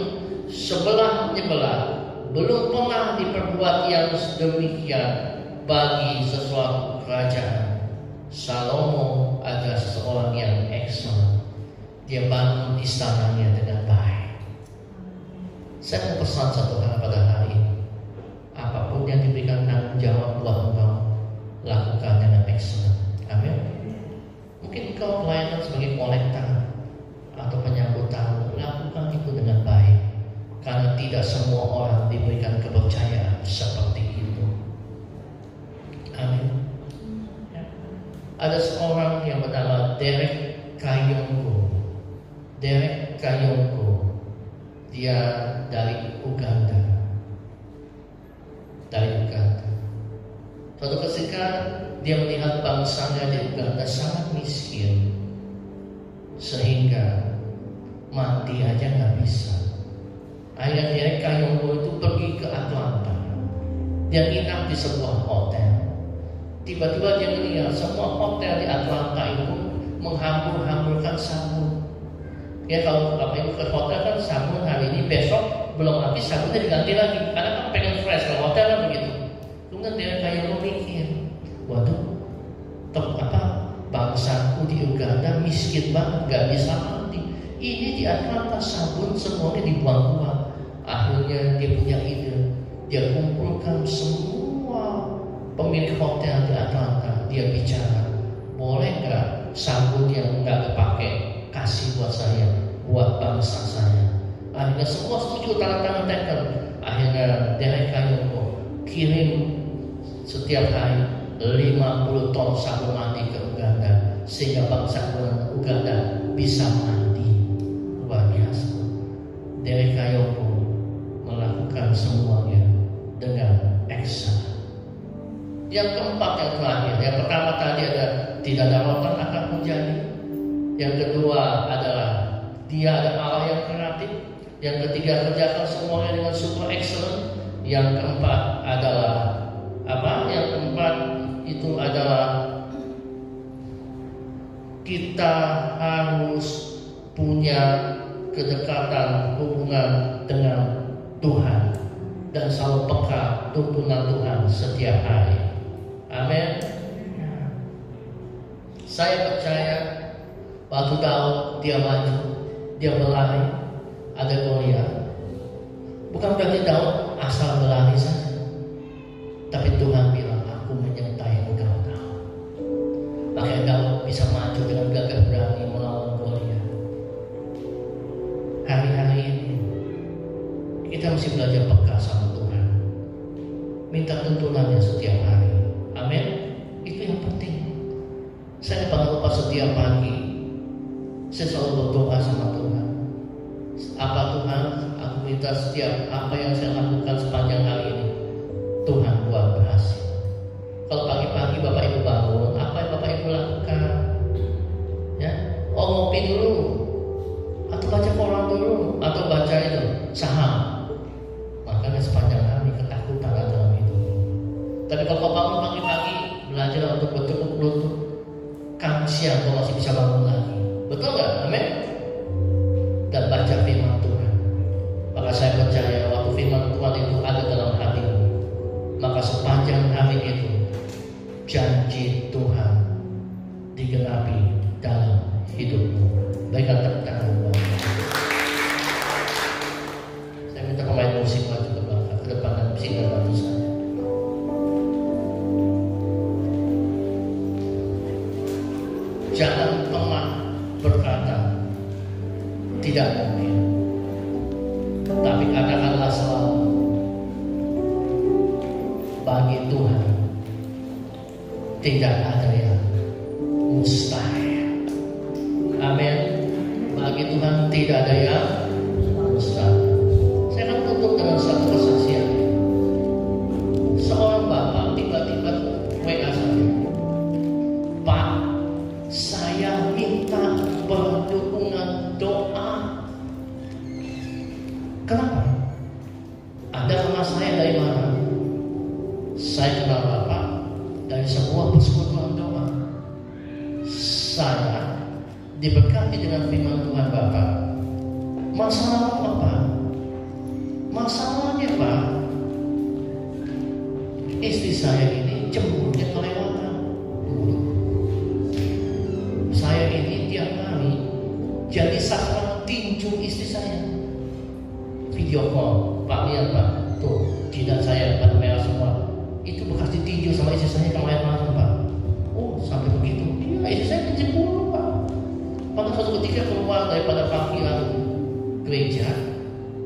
sebelah menyebelah. Belum pernah diperbuat yang demikian bagi sesuatu kerajaan. Salomo adalah seorang yang excellent. Dia bangun istananya dengan baik. Saya mau pesan satu hal pada hari ini. Apapun yang diberikan tanggung jawab buat engkau, lakukan dengan excellent. Amin. Mungkin engkau pelayanan sebagai kolektor atau penyambut tamu, lakukan itu dengan baik. Karena tidak semua orang diberikan kepercayaan seperti itu. Amin. Ada seorang yang bernama Derek Kayongo. Derek Kayongo. Dia dari Uganda. Suatu ketika dia melihat bangsanya di Uganda sangat miskin, sehingga mandi aja nggak bisa. Akhirnya Derek Kayongo itu pergi ke Atlanta. Dia nginap di sebuah hotel. Tiba-tiba dia melihat semua hotel di Atlanta itu menghambur-hamburkan sabun. Ya, kalau Bapak Ibu ke hotel kan sabun hari ini, besok belum habis sabunnya diganti lagi. Karena kan pengen fresh, kalau hotel kan begitu. Kemudian dia kayak memikir, waduh, bangsaku di Uganda miskin banget, gak bisa mandi. Ini di Atlanta sabun semuanya dibuang-buang. Akhirnya dia punya ide. Dia kumpulkan semua pemilik hotel di Atlanta. Dia bicara, boleh gak sabun yang gak kepake kasih buat saya, buat bangsa saya. Akhirnya semua setuju, tanda tangan teken. Akhirnya Derek Kayongo kirim setiap hari 50 ton sabun mandi ke Uganda, sehingga bangsa Uganda bisa mandi. Luar biasa. Derek Kayongo melakukan semuanya dengan excellent. Yang keempat, yang terakhir, yang pertama tadi ada tidak ada rotan akan menjadi. Yang kedua adalah dia ada Allah yang kreatif. Yang ketiga, kerjakan semuanya dengan super excellent. Yang keempat adalah apa? Yang keempat itu adalah kita harus punya kedekatan hubungan dengan Tuhan dan selalu peka tuntunan Tuhan setiap hari. Amin. Saya percaya waktu Daud dia maju, dia berlari, ada Goliat. Bukan berarti Daud asal berlari saja, tapi Tuhan bilang, aku menyertai engkau Daud. mesti belajar peka sama Tuhan. Minta tuntunannya setiap hari. Amin. Itu yang penting. Saya pernah lupa setiap pagi saya selalu berdoa sama Tuhan. Apa Tuhan, aku minta setiap apa yang saya lakukan sepanjang hari ini, Tuhan buat berhasil. Kalau pagi-pagi Bapak Ibu bangun, apa yang Bapak Ibu lakukan? Ya, ngopi dulu, atau baca koran dulu, atau baca itu saham. Makanya sepanjang hari ketakutan dalam hidup. Tapi kalau bangun pagi-pagi, belajar untuk bertekuk lutut, kan siang kau masih bisa bangun lagi. Betul nggak? Amin. Dan baca firman Tuhan. Maka saya percaya waktu firman Tuhan itu ada dalam hatimu, maka sepanjang hari itu janji Tuhan digenapi dalam hidupmu. Berikan tepuk tangan. Saya minta pemain musik maju ke belakang, ke depan dan musik dan bantu saya. Jangan pernah berkata tidak mungkin, tapi katakanlah selalu bagi Tuhan tidak ada yang mustahil. Amin. Bagi Tuhan tidak ada yang mustahil. Saya akan tutup dengan satu kesaksian. Seorang bapak tiba-tiba WA saya, Pak, saya minta perdukungan doa. Kenapa? Anda kenal saya dari mana? Saya kenal Bapak dari sebuah persekutuan doa. Saya diberkati dengan firman Tuhan Bapak. Masalah apa? Masalahnya Pak, istri saya ini cemburunya kelewatan. Saya ini tiap hari jadi sasaran tinju istri saya. Video call, Pak lihat Pak, tuh jidat saya pada merah semua. Itu bekas ditinju sama istri saya kemarin malam Pak. Oh sampai begitu? Iya, istri saya cemburu Pak. Pada suatu ketika keluar daripada parkiran gereja,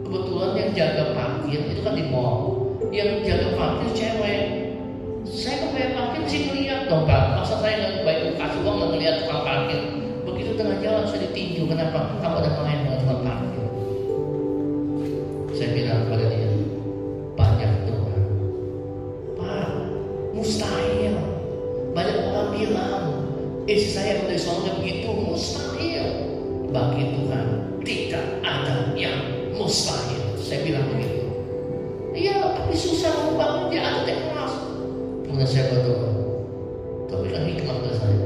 kebetulan yang jaga parkir itu kan di mall. Yang jaga parkir cewek. Saya ke bayar parkir mesti ngeliat dong Pak. Masa saya nggak baik kasih uang nggak ngeliat tukang parkir. Begitu tengah jalan saya ditinju. Kenapa? Kamu ada main dengan tukang parkir. Saya bilang kepada dia, banyak Tuhan. Pak, mustahil. Banyak orang bilang, istri saya dari suaminya begitu, mustahil. Bagi Tuhan tidak ada yang mustahil. Saya bilang begitu. Iya, tapi susah membangun dia ada keras. Kemudian saya berdoa, tapi kan hikmah dari saya.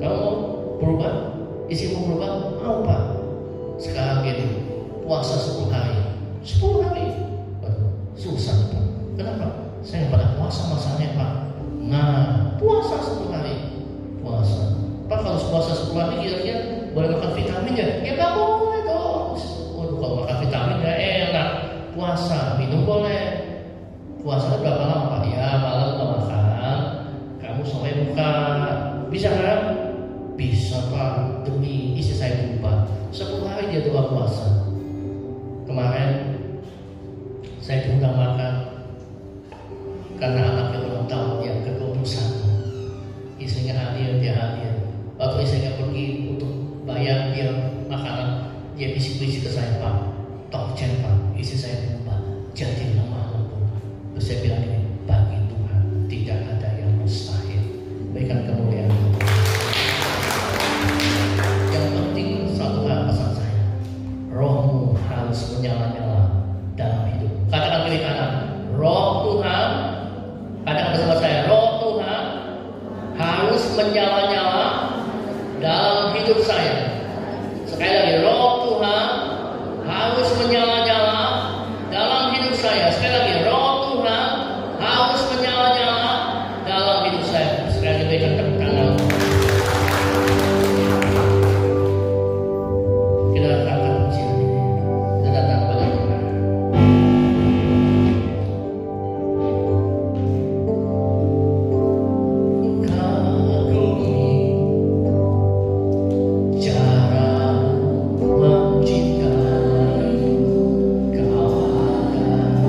Kamu mau berubah? Isi mau berubah? Mau Pak. Sekarang gini, puasa 10 hari. 10 hari. Susah Pak. Kenapa? Saya nggak pernah puasa masalahnya Pak. Nah, puasa 10 hari. Puasa. Pak kalau puasa 10 hari kira-kira boleh makan vitamin ya? Ya nggak boleh dong. Waduh, kalau makan vitamin nggak enak. Puasa, minum boleh. Puasa berapa lama Pak? Ya malam nggak makan. Kamu sampai buka. Bisa kan? Bisa Pak. Demi istri saya berubah. 10 hari dia doa puasa. Kemarin saya diundang makan karena anaknya ulang tahun yang ke-21. Istrinya hadir, dia hadir. Waktu istrinya pergi untuk bayar dia makanan, dia bisik-bisik ke saya, Pak, tolong Pak, istri saya berubah jadi lemah lembut. Terus saya bilang ini, bagi Tuhan tidak ada yang mustahil. Berikan kemuliaan. Yang penting satu hal pesan saya, rohmu harus menyala-nyala dalam hidup. Katakan kiri kanan, roh Tuhan. Katakan bersama saya, roh Tuhan harus menyala-nyala dalam hidup saya. Sekali lagi, roh Tuhan harus menyala-nyala dalam hidup saya. Sekali lagi, roh Tuhan harus menyala-nyala dalam hidup saya. Sekali lagi, berikan tepuk tangan. Kita katakan pujian ini. Kita datang kepada Tuhan. Cara mencintaimu, kau ada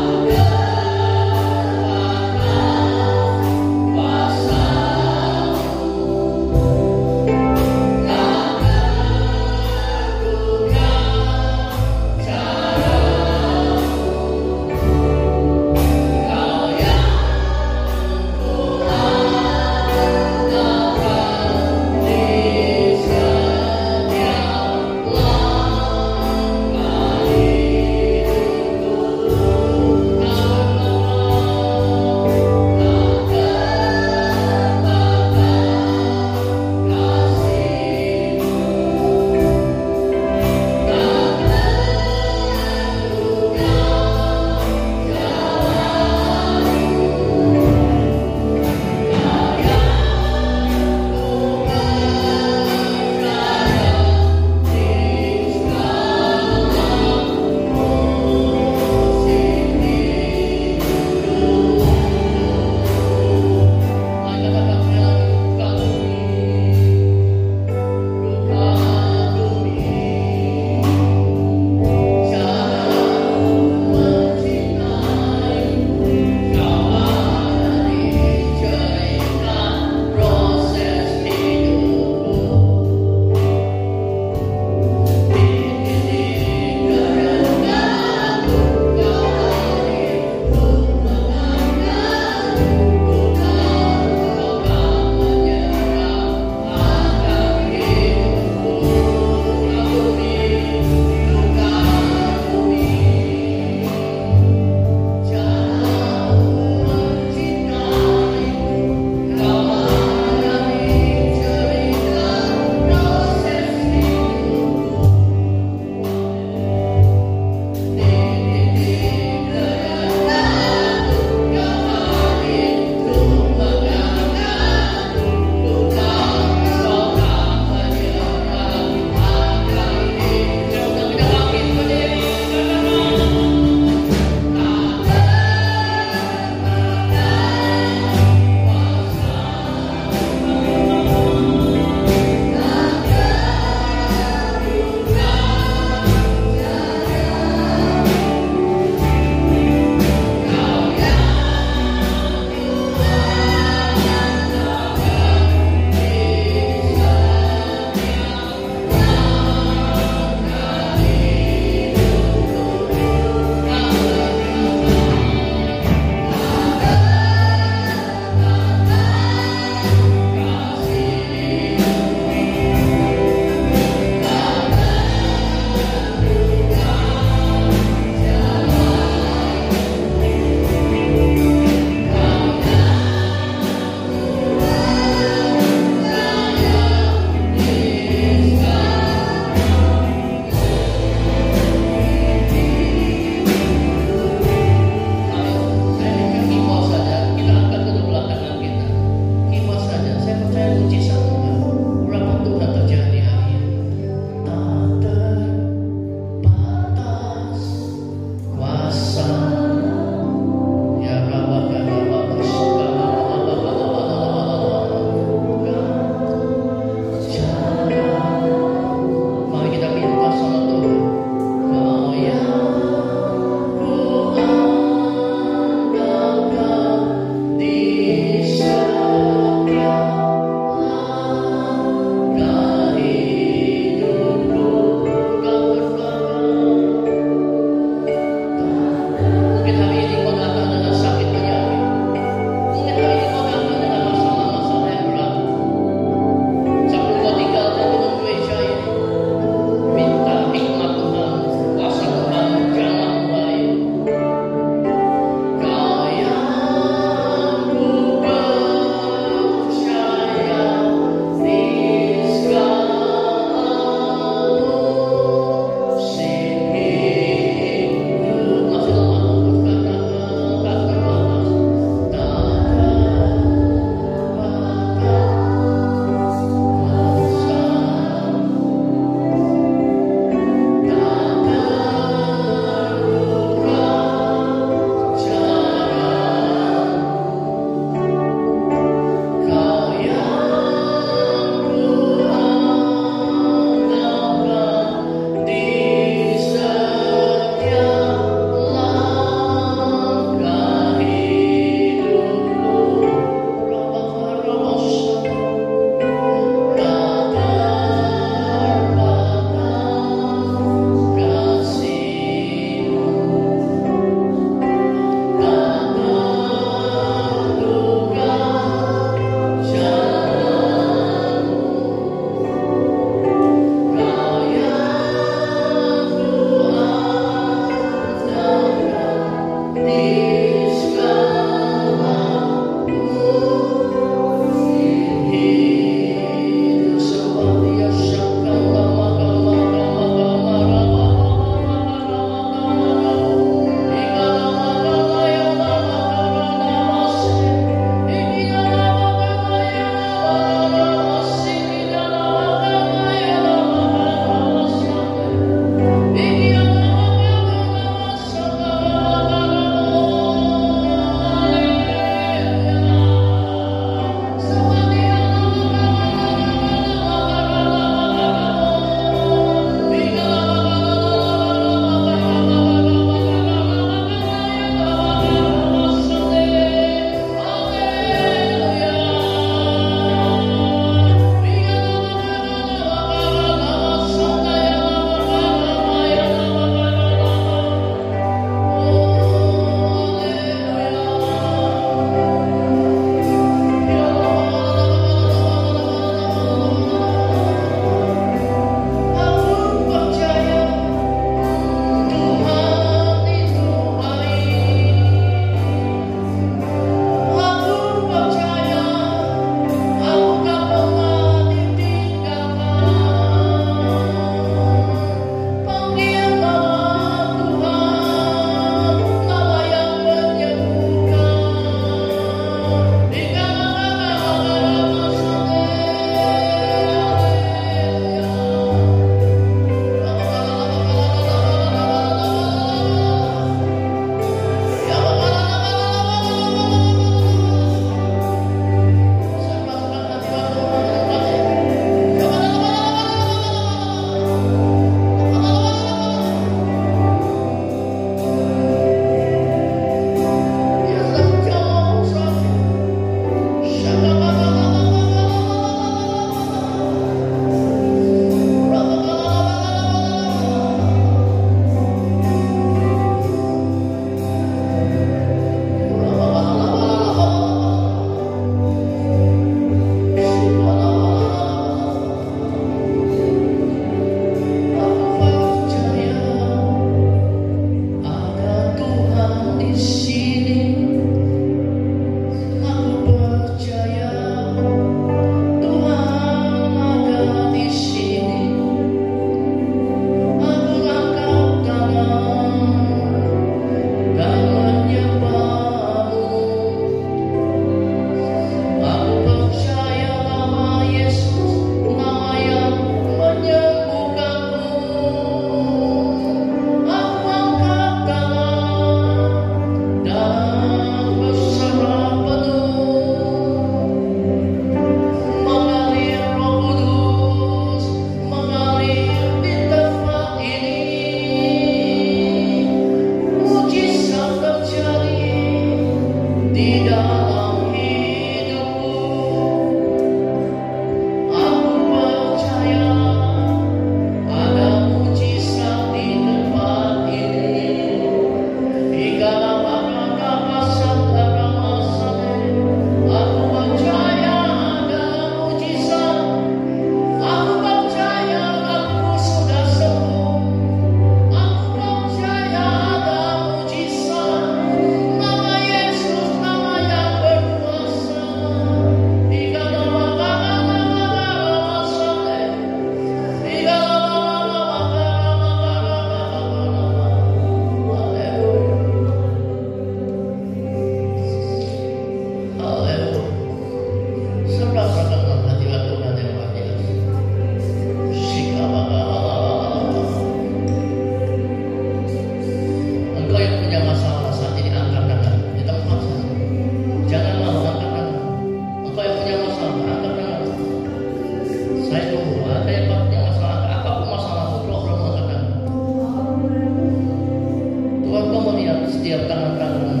setiap tangan-tangan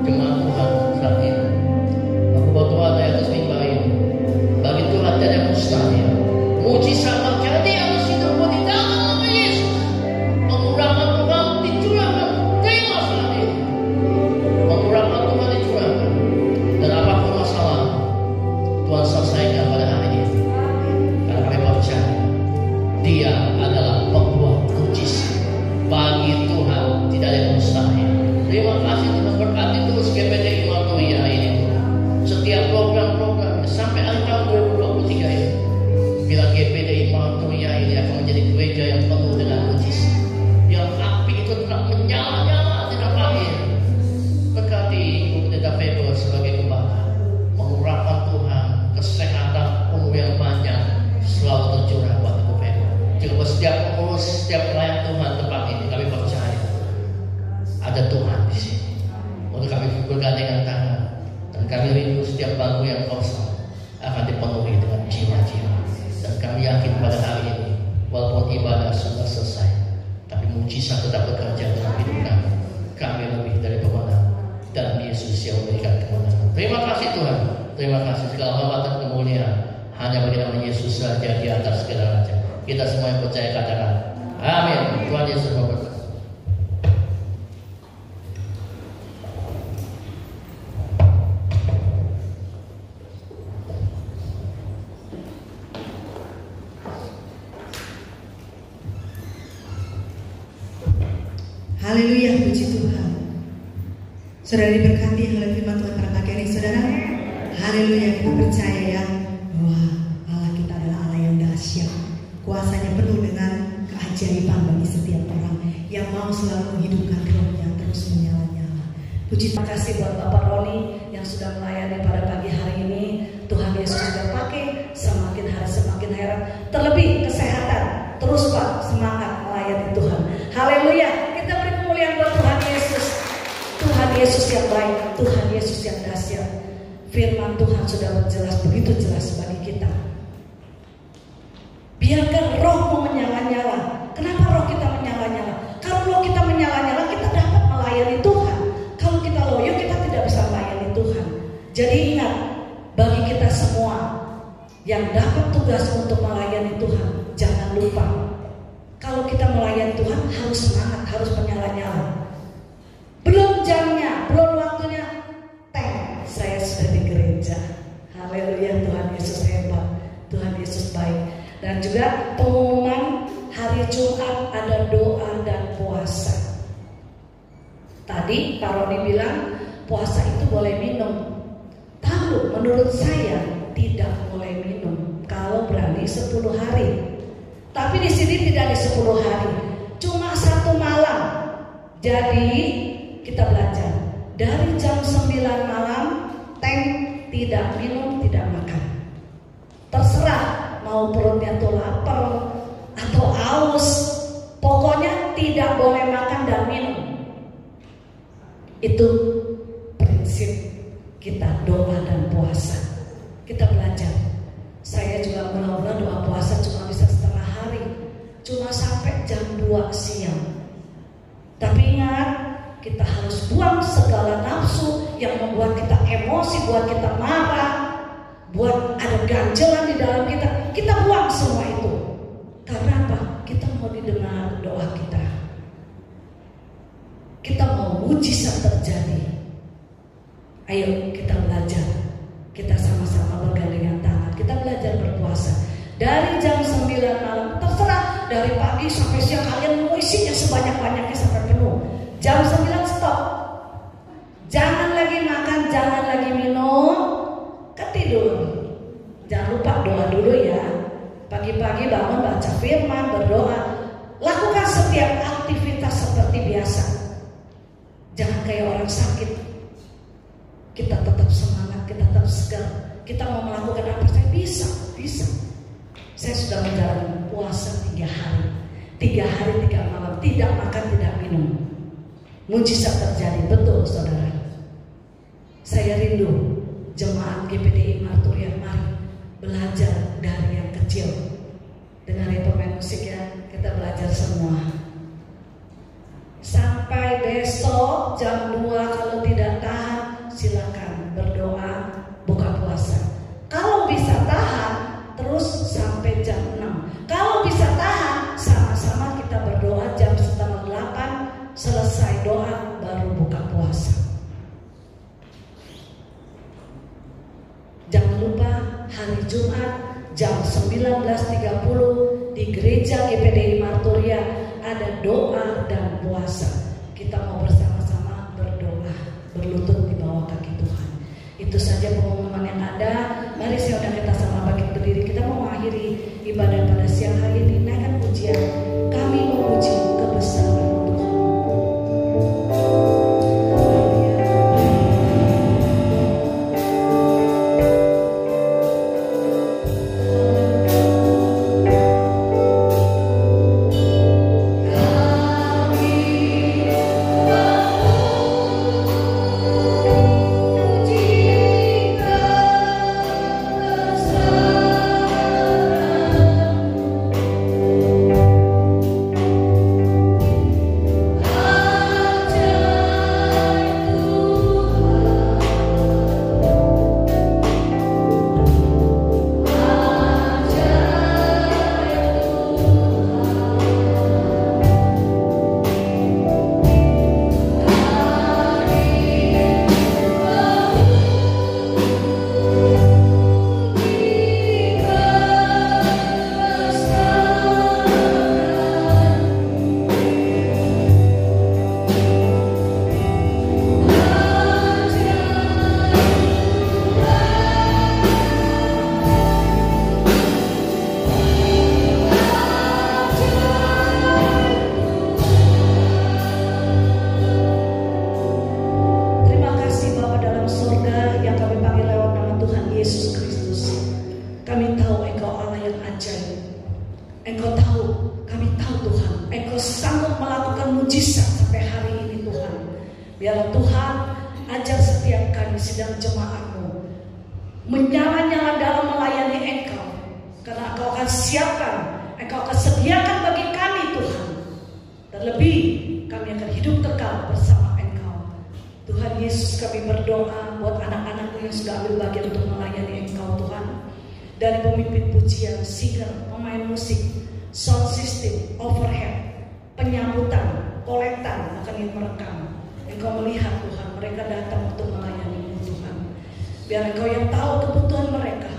jemaat Tuhan saat ini. Aku berdoa di atas mimbar ini. Bagi Tuhan tidak mustahil. Mujizat terjadi atas hidupmu di dalam nama Yesus. Pengurapan Tuhan dicurahkan. Terima saat ini. Pengurapan Tuhan dicurahkan. Dan apapun masalah, Tuhan selesaikan pada hari ini. Karena kami percaya Dia adalah pembuat mujizat. Bagi Tuhan tidak ada yang mustahil. Terima kasih Tuhan, berkati terus GPDI Matuya ini. Setiap program-program sampai akhir tahun 2023 ini, bila GPDI Matuya ini akan menjadi gereja yang penuh dengan mujizat, yang api itu tetap menyala-nyala di dalam pagi ini. Berkati Ibu Pendeta Febro sebagai gembala, mengurapan Tuhan, kesehatan, umur yang panjang selalu tercurah buat Ibu Febro. Juga setiap pengurus, setiap pelayan Tuhan tempat ini, kami percaya ada Tuhan di sini. Untuk kami bergandengan tangan, dan kami rindu setiap bangku yang kosong akan dipenuhi dengan jiwa-jiwa. Dan kami yakin pada hari ini, walaupun ibadah sudah selesai, tapi mujizat tetap bekerja dalam hidup kami. Kami lebih dari pemenang, dan Yesus yang memberikan kemenangan. Terima kasih Tuhan. Terima kasih, segala hormat dan kemuliaan hanya bagi nama Yesus saja di atas segala raja. Kita semua yang percaya katakan amin. Tuhan Yesus memberkati. Haleluya, puji Tuhan. Saudara diberkati oleh firman Tuhan pada pagi ini, saudara. Haleluya, kita percaya ya bahwa Allah kita adalah Allah yang dahsyat. Kuasanya penuh dengan keajaiban bagi setiap orang yang mau selalu menghidupkan rohnya terus menyala-nyala. Puji terima kasih buat Bapak Roni yang sudah melayani pada pagi hari ini. Tuhan Yesus sudah pakai semakin hari semakin heran. Terlebih kesehatan. Terus Pak, semangat melayani Tuhan. Haleluya. Kita beri kemuliaan buat Tuhan Yesus. Tuhan Yesus yang baik, Tuhan Yesus yang dahsyat. Firman Tuhan sudah jelas, begitu jelas bagi kita. Biarkan rohmu menyala-nyala. Kenapa roh kita menyala-nyala? Kalau roh kita menyala-nyala, kita dapat melayani Tuhan. Kalau kita loyo, kita tidak bisa melayani Tuhan. Jadi ingat, bagi kita semua yang dapat tugas untuk melayani Tuhan, jangan lupa, kalau kita melayani Tuhan harus semangat, harus menyala-nyala. Belum jamnya, belum waktunya, saya sudah di gereja. Haleluya, Tuhan Yesus hebat, Tuhan Yesus baik. Dan juga pengumuman hari Jumat ada doa dan puasa. Tadi Pak Roni bilang puasa itu boleh minum. Tahu, menurut saya tidak boleh minum kalau berani 10 hari. Tapi di sini tidak di 10 hari, cuma 1 malam. Jadi kita belajar dari jam 9 malam, tidak minum, tidak makan. Terserah mau perutnya tuh lapar atau haus, pokoknya tidak boleh makan dan minum. Itu prinsip kita doa dan puasa. Kita belajar. Saya juga mula-mula doa puasa cuma bisa setengah hari, cuma sampai jam 2 siang. Tapi ingat, kita harus buang segala nafsu yang membuat kita emosi, buat kita marah, buat ada ganjelan di dalam kita. Kita buang semua itu. Karena apa? Kita mau didengar doa kita. Kita mau mujizat terjadi. Ayo kita belajar. Kita sama-sama bergandengan tangan. Kita belajar berpuasa. Dari jam 9 malam, terserah dari pagi sampai siang kalian mau isinya sebanyak-banyaknya sampai penuh. Jam 9 stop. Jangan lagi makan, jangan lagi minum, ketidur. Jangan lupa doa dulu ya. Pagi-pagi bangun baca firman, berdoa. Lakukan setiap aktivitas seperti biasa. Jangan kayak orang sakit. Kita tetap semangat, kita tetap segar. Kita mau melakukan apa saja bisa. Saya sudah menjalani puasa 3 hari. 3 hari 3 malam, tidak makan, tidak minum. Mujizat terjadi, betul saudara. Saya rindu jemaat GPDI Marturia, mari belajar dari yang kecil. Dengar pemain musik ya, kita belajar semua. Sampai besok jam 2 kalau tidak tahan silakan berdoa buka puasa. Kalau bisa tahan terus sampai jam 6. Kalau bisa tahan sama-sama kita berdoa jam 7:30 selesai doa baru buka puasa. Jangan lupa hari Jumat jam 19.30 di gereja GPDI Marturia ada doa dan puasa. Kita mau bersama-sama berdoa, berlutut di bawah kaki Tuhan. Itu saja pengumuman yang ada. Mari saya undang kita sama bangkit berdiri. Kita mau mengakhiri ibadah pada siang hari ini. Naikkan pujian. Kami memuji kebesaran Tuhan. Biarlah Tuhan ajar setiap kami sedang jemaat-Mu menyala-nyala dalam melayani Engkau, karena Engkau akan siapkan, Engkau akan sediakan bagi kami Tuhan. Terlebih kami akan hidup kekal bersama Engkau. Tuhan Yesus, kami berdoa buat anak-anak-Mu yang sudah ambil bagian untuk melayani Engkau Tuhan. Dari pemimpin pujian, singer, pemain musik, sound system, overhead, penyambutan, kolektan, bahkan yang merekam. Engkau melihat Tuhan, mereka datang untuk melayani Tuhan. Biar Engkau yang tahu kebutuhan mereka,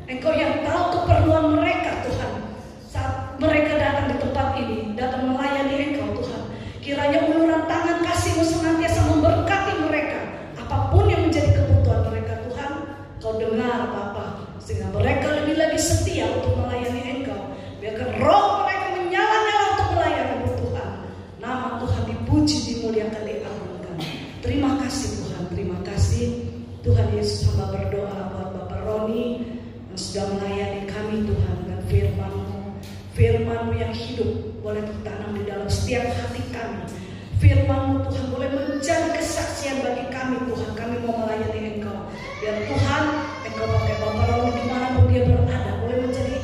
Engkau yang tahu keperluan mereka Tuhan. Saat mereka datang di tempat ini, datang melayani Engkau Tuhan, kiranya uluran tangan kasih-Mu senantiasa memberkati mereka. Apapun yang menjadi kebutuhan mereka Tuhan, Kau dengar Bapa, sehingga mereka lebih lagi setia untuk melayani Engkau. Biarkan roh mereka menyala-nyala untuk melayani Tuhan. Nama Tuhan dipuji, dimuliakan, diagungkan. Terima kasih Tuhan, terima kasih Tuhan Yesus. Hamba berdoa buat Bapak Roni yang sudah melayani kami Tuhan dengan firman-Mu. Firman-Mu yang hidup boleh ditanam di dalam setiap hati kami. Firman-Mu Tuhan boleh menjadi kesaksian bagi kami Tuhan. Kami mau melayani Engkau. Biar Tuhan Engkau pakai Bapak Roni dimanapun dia berada, boleh menjadi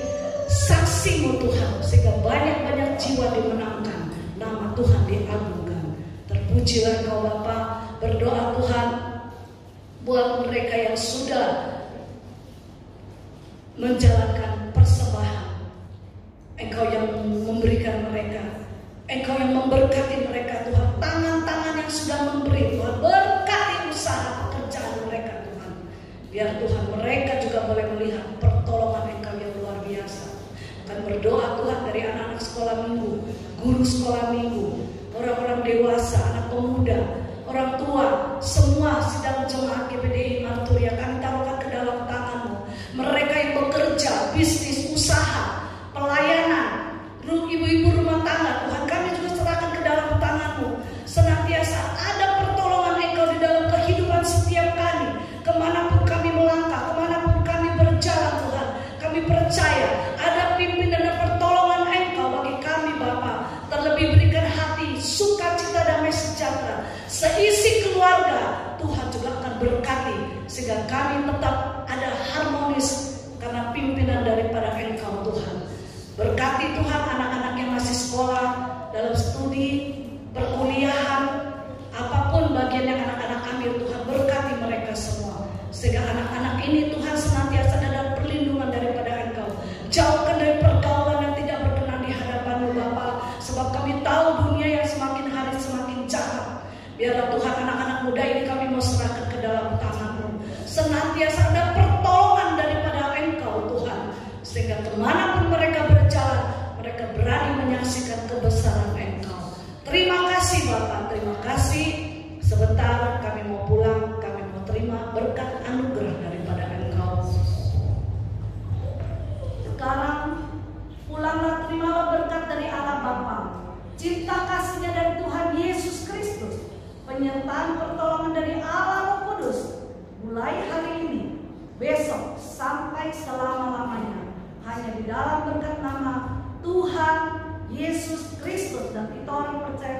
saksi-Mu Tuhan, sehingga banyak-banyak jiwa dimenangkan, nama Tuhan diagungkan. Terpujilah Engkau Bapa. Berdoa Tuhan buat mereka yang sudah menjalankan persembahan. Engkau yang memberikan mereka, Engkau yang memberkati mereka Tuhan. Tangan-tangan yang sudah memberi Tuhan, berkati usaha pekerjaan mereka Tuhan. Biar Tuhan mereka juga boleh melihat pertolongan Engkau yang luar biasa. Akan berdoa Tuhan dari anak-anak sekolah minggu, guru sekolah minggu, orang-orang dewasa, anak pemuda, orang tua, semua sidang jemaat GPDI Marturia kami taruhkan ke dalam tangan-Mu. Mereka yang bekerja, bisnis, usaha, pelayanan, ibu-ibu rumah tangga, Tuhan kami juga serahkan ke dalam tangan-Mu. Senantiasa ada pertolongan Engkau di dalam kehidupan setiap kami. Kemanapun kami melangkah, kemanapun kami berjalan Tuhan, kami percaya ada pimpinan dan pertolongan Engkau bagi kami Bapa. Terlebih berikan hati, sukacita, damai sejahtera seisi keluarga. Tuhan juga akan berkati sehingga kami tetap ada harmonis karena pimpinan daripada Engkau Tuhan. Berkati Tuhan anak-anak yang masih sekolah, dalam studi, perkuliahan, apapun Biarlah Tuhan anak-anak muda ini kami mau serahkan ke dalam tangan-Mu. Senantiasa ada pertolongan daripada Engkau Tuhan, sehingga kemanapun mereka berjalan, mereka berani menyaksikan kebesaran Engkau. Terima kasih Bapak, terima kasih. Sebentar kami mau pulang, kami mau terima berkat anugerah daripada Engkau. Sekarang pulanglah, terimalah berkat dari Allah Bapa, cinta kasihnya dari Tuhan Yesus Kristus, penyertaan pertolongan dari Allah Roh Kudus, mulai hari ini, besok, sampai selama-lamanya, hanya di dalam berkat nama Tuhan Yesus Kristus. Dan kita orang percaya